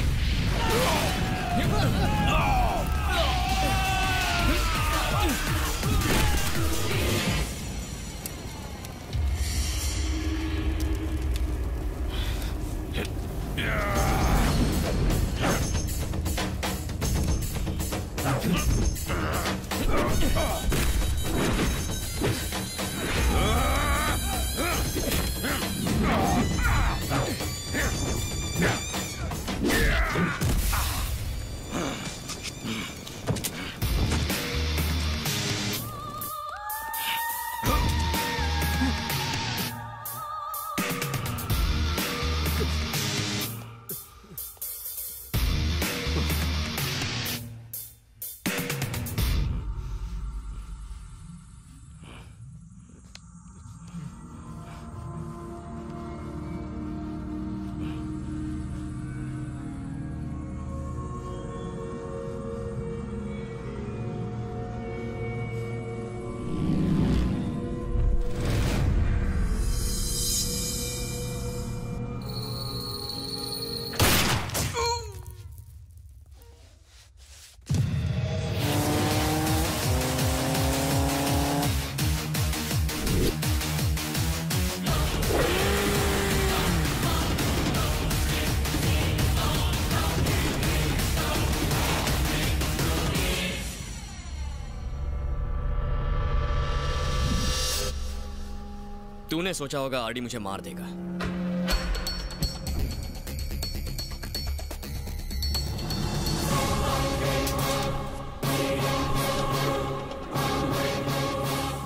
तूने सोचा होगा आरडी मुझे मार देगा।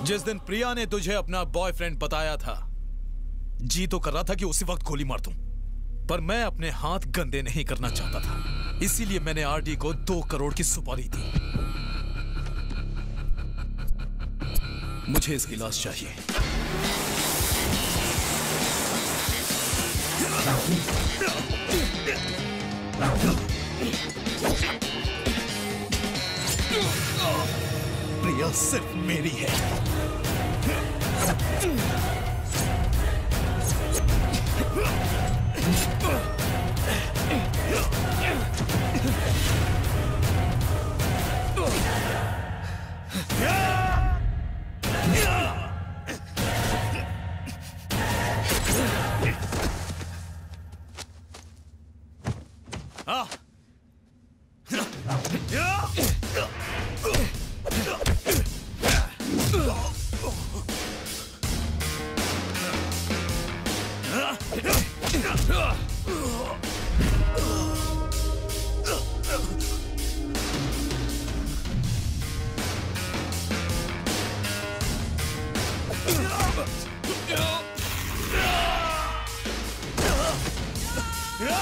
जिस दिन प्रिया ने तुझे अपना बॉयफ्रेंड बताया था, जी तो कर रहा था कि उसी वक्त गोली मार दूं, पर मैं अपने हाथ गंदे नहीं करना चाहता था। इसीलिए मैंने आरडी को 2 करोड़ की सुपारी दी। मुझे इसकी लाश चाहिए। प्रिया सिर्फ मेरी है। प्रिया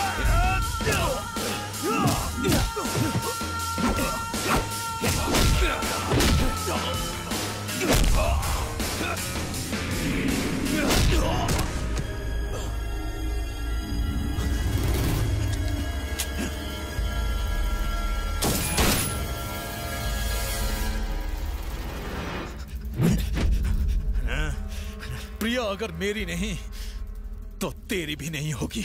अगर मेरी नहीं तो तेरी भी नहीं होगी।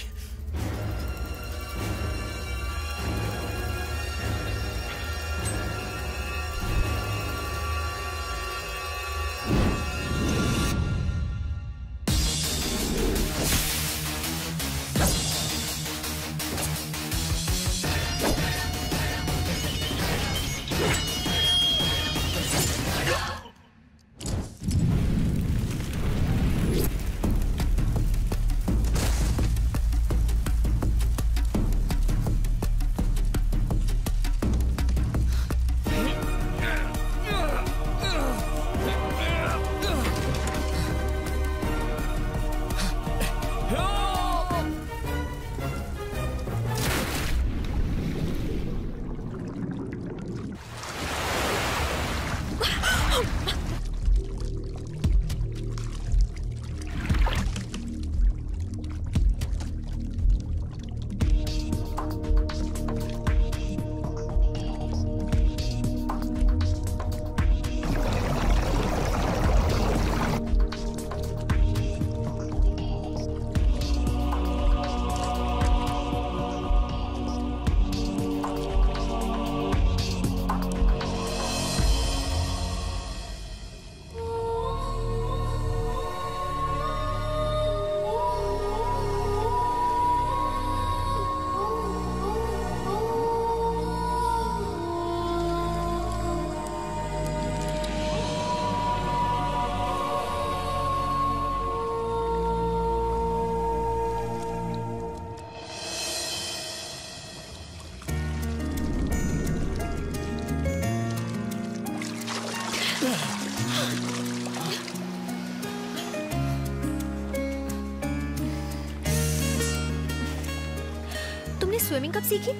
स्विमिंग कब सीखी?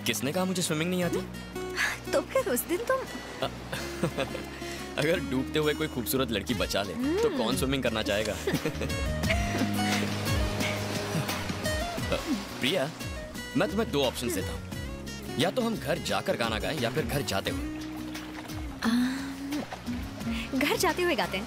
किसने कहा मुझे स्विमिंग नहीं आती? तो फिर उस दिन तुम अगर डूबते हुए कोई खूबसूरत लड़की बचा ले तो कौन स्विमिंग करना चाहेगा? प्रिया, मैं तुम्हें दो ऑप्शन देता हूँ, या तो हम घर जाकर गाना गाएं या फिर घर जाते हुए। घर जाते हुए गाते हैं।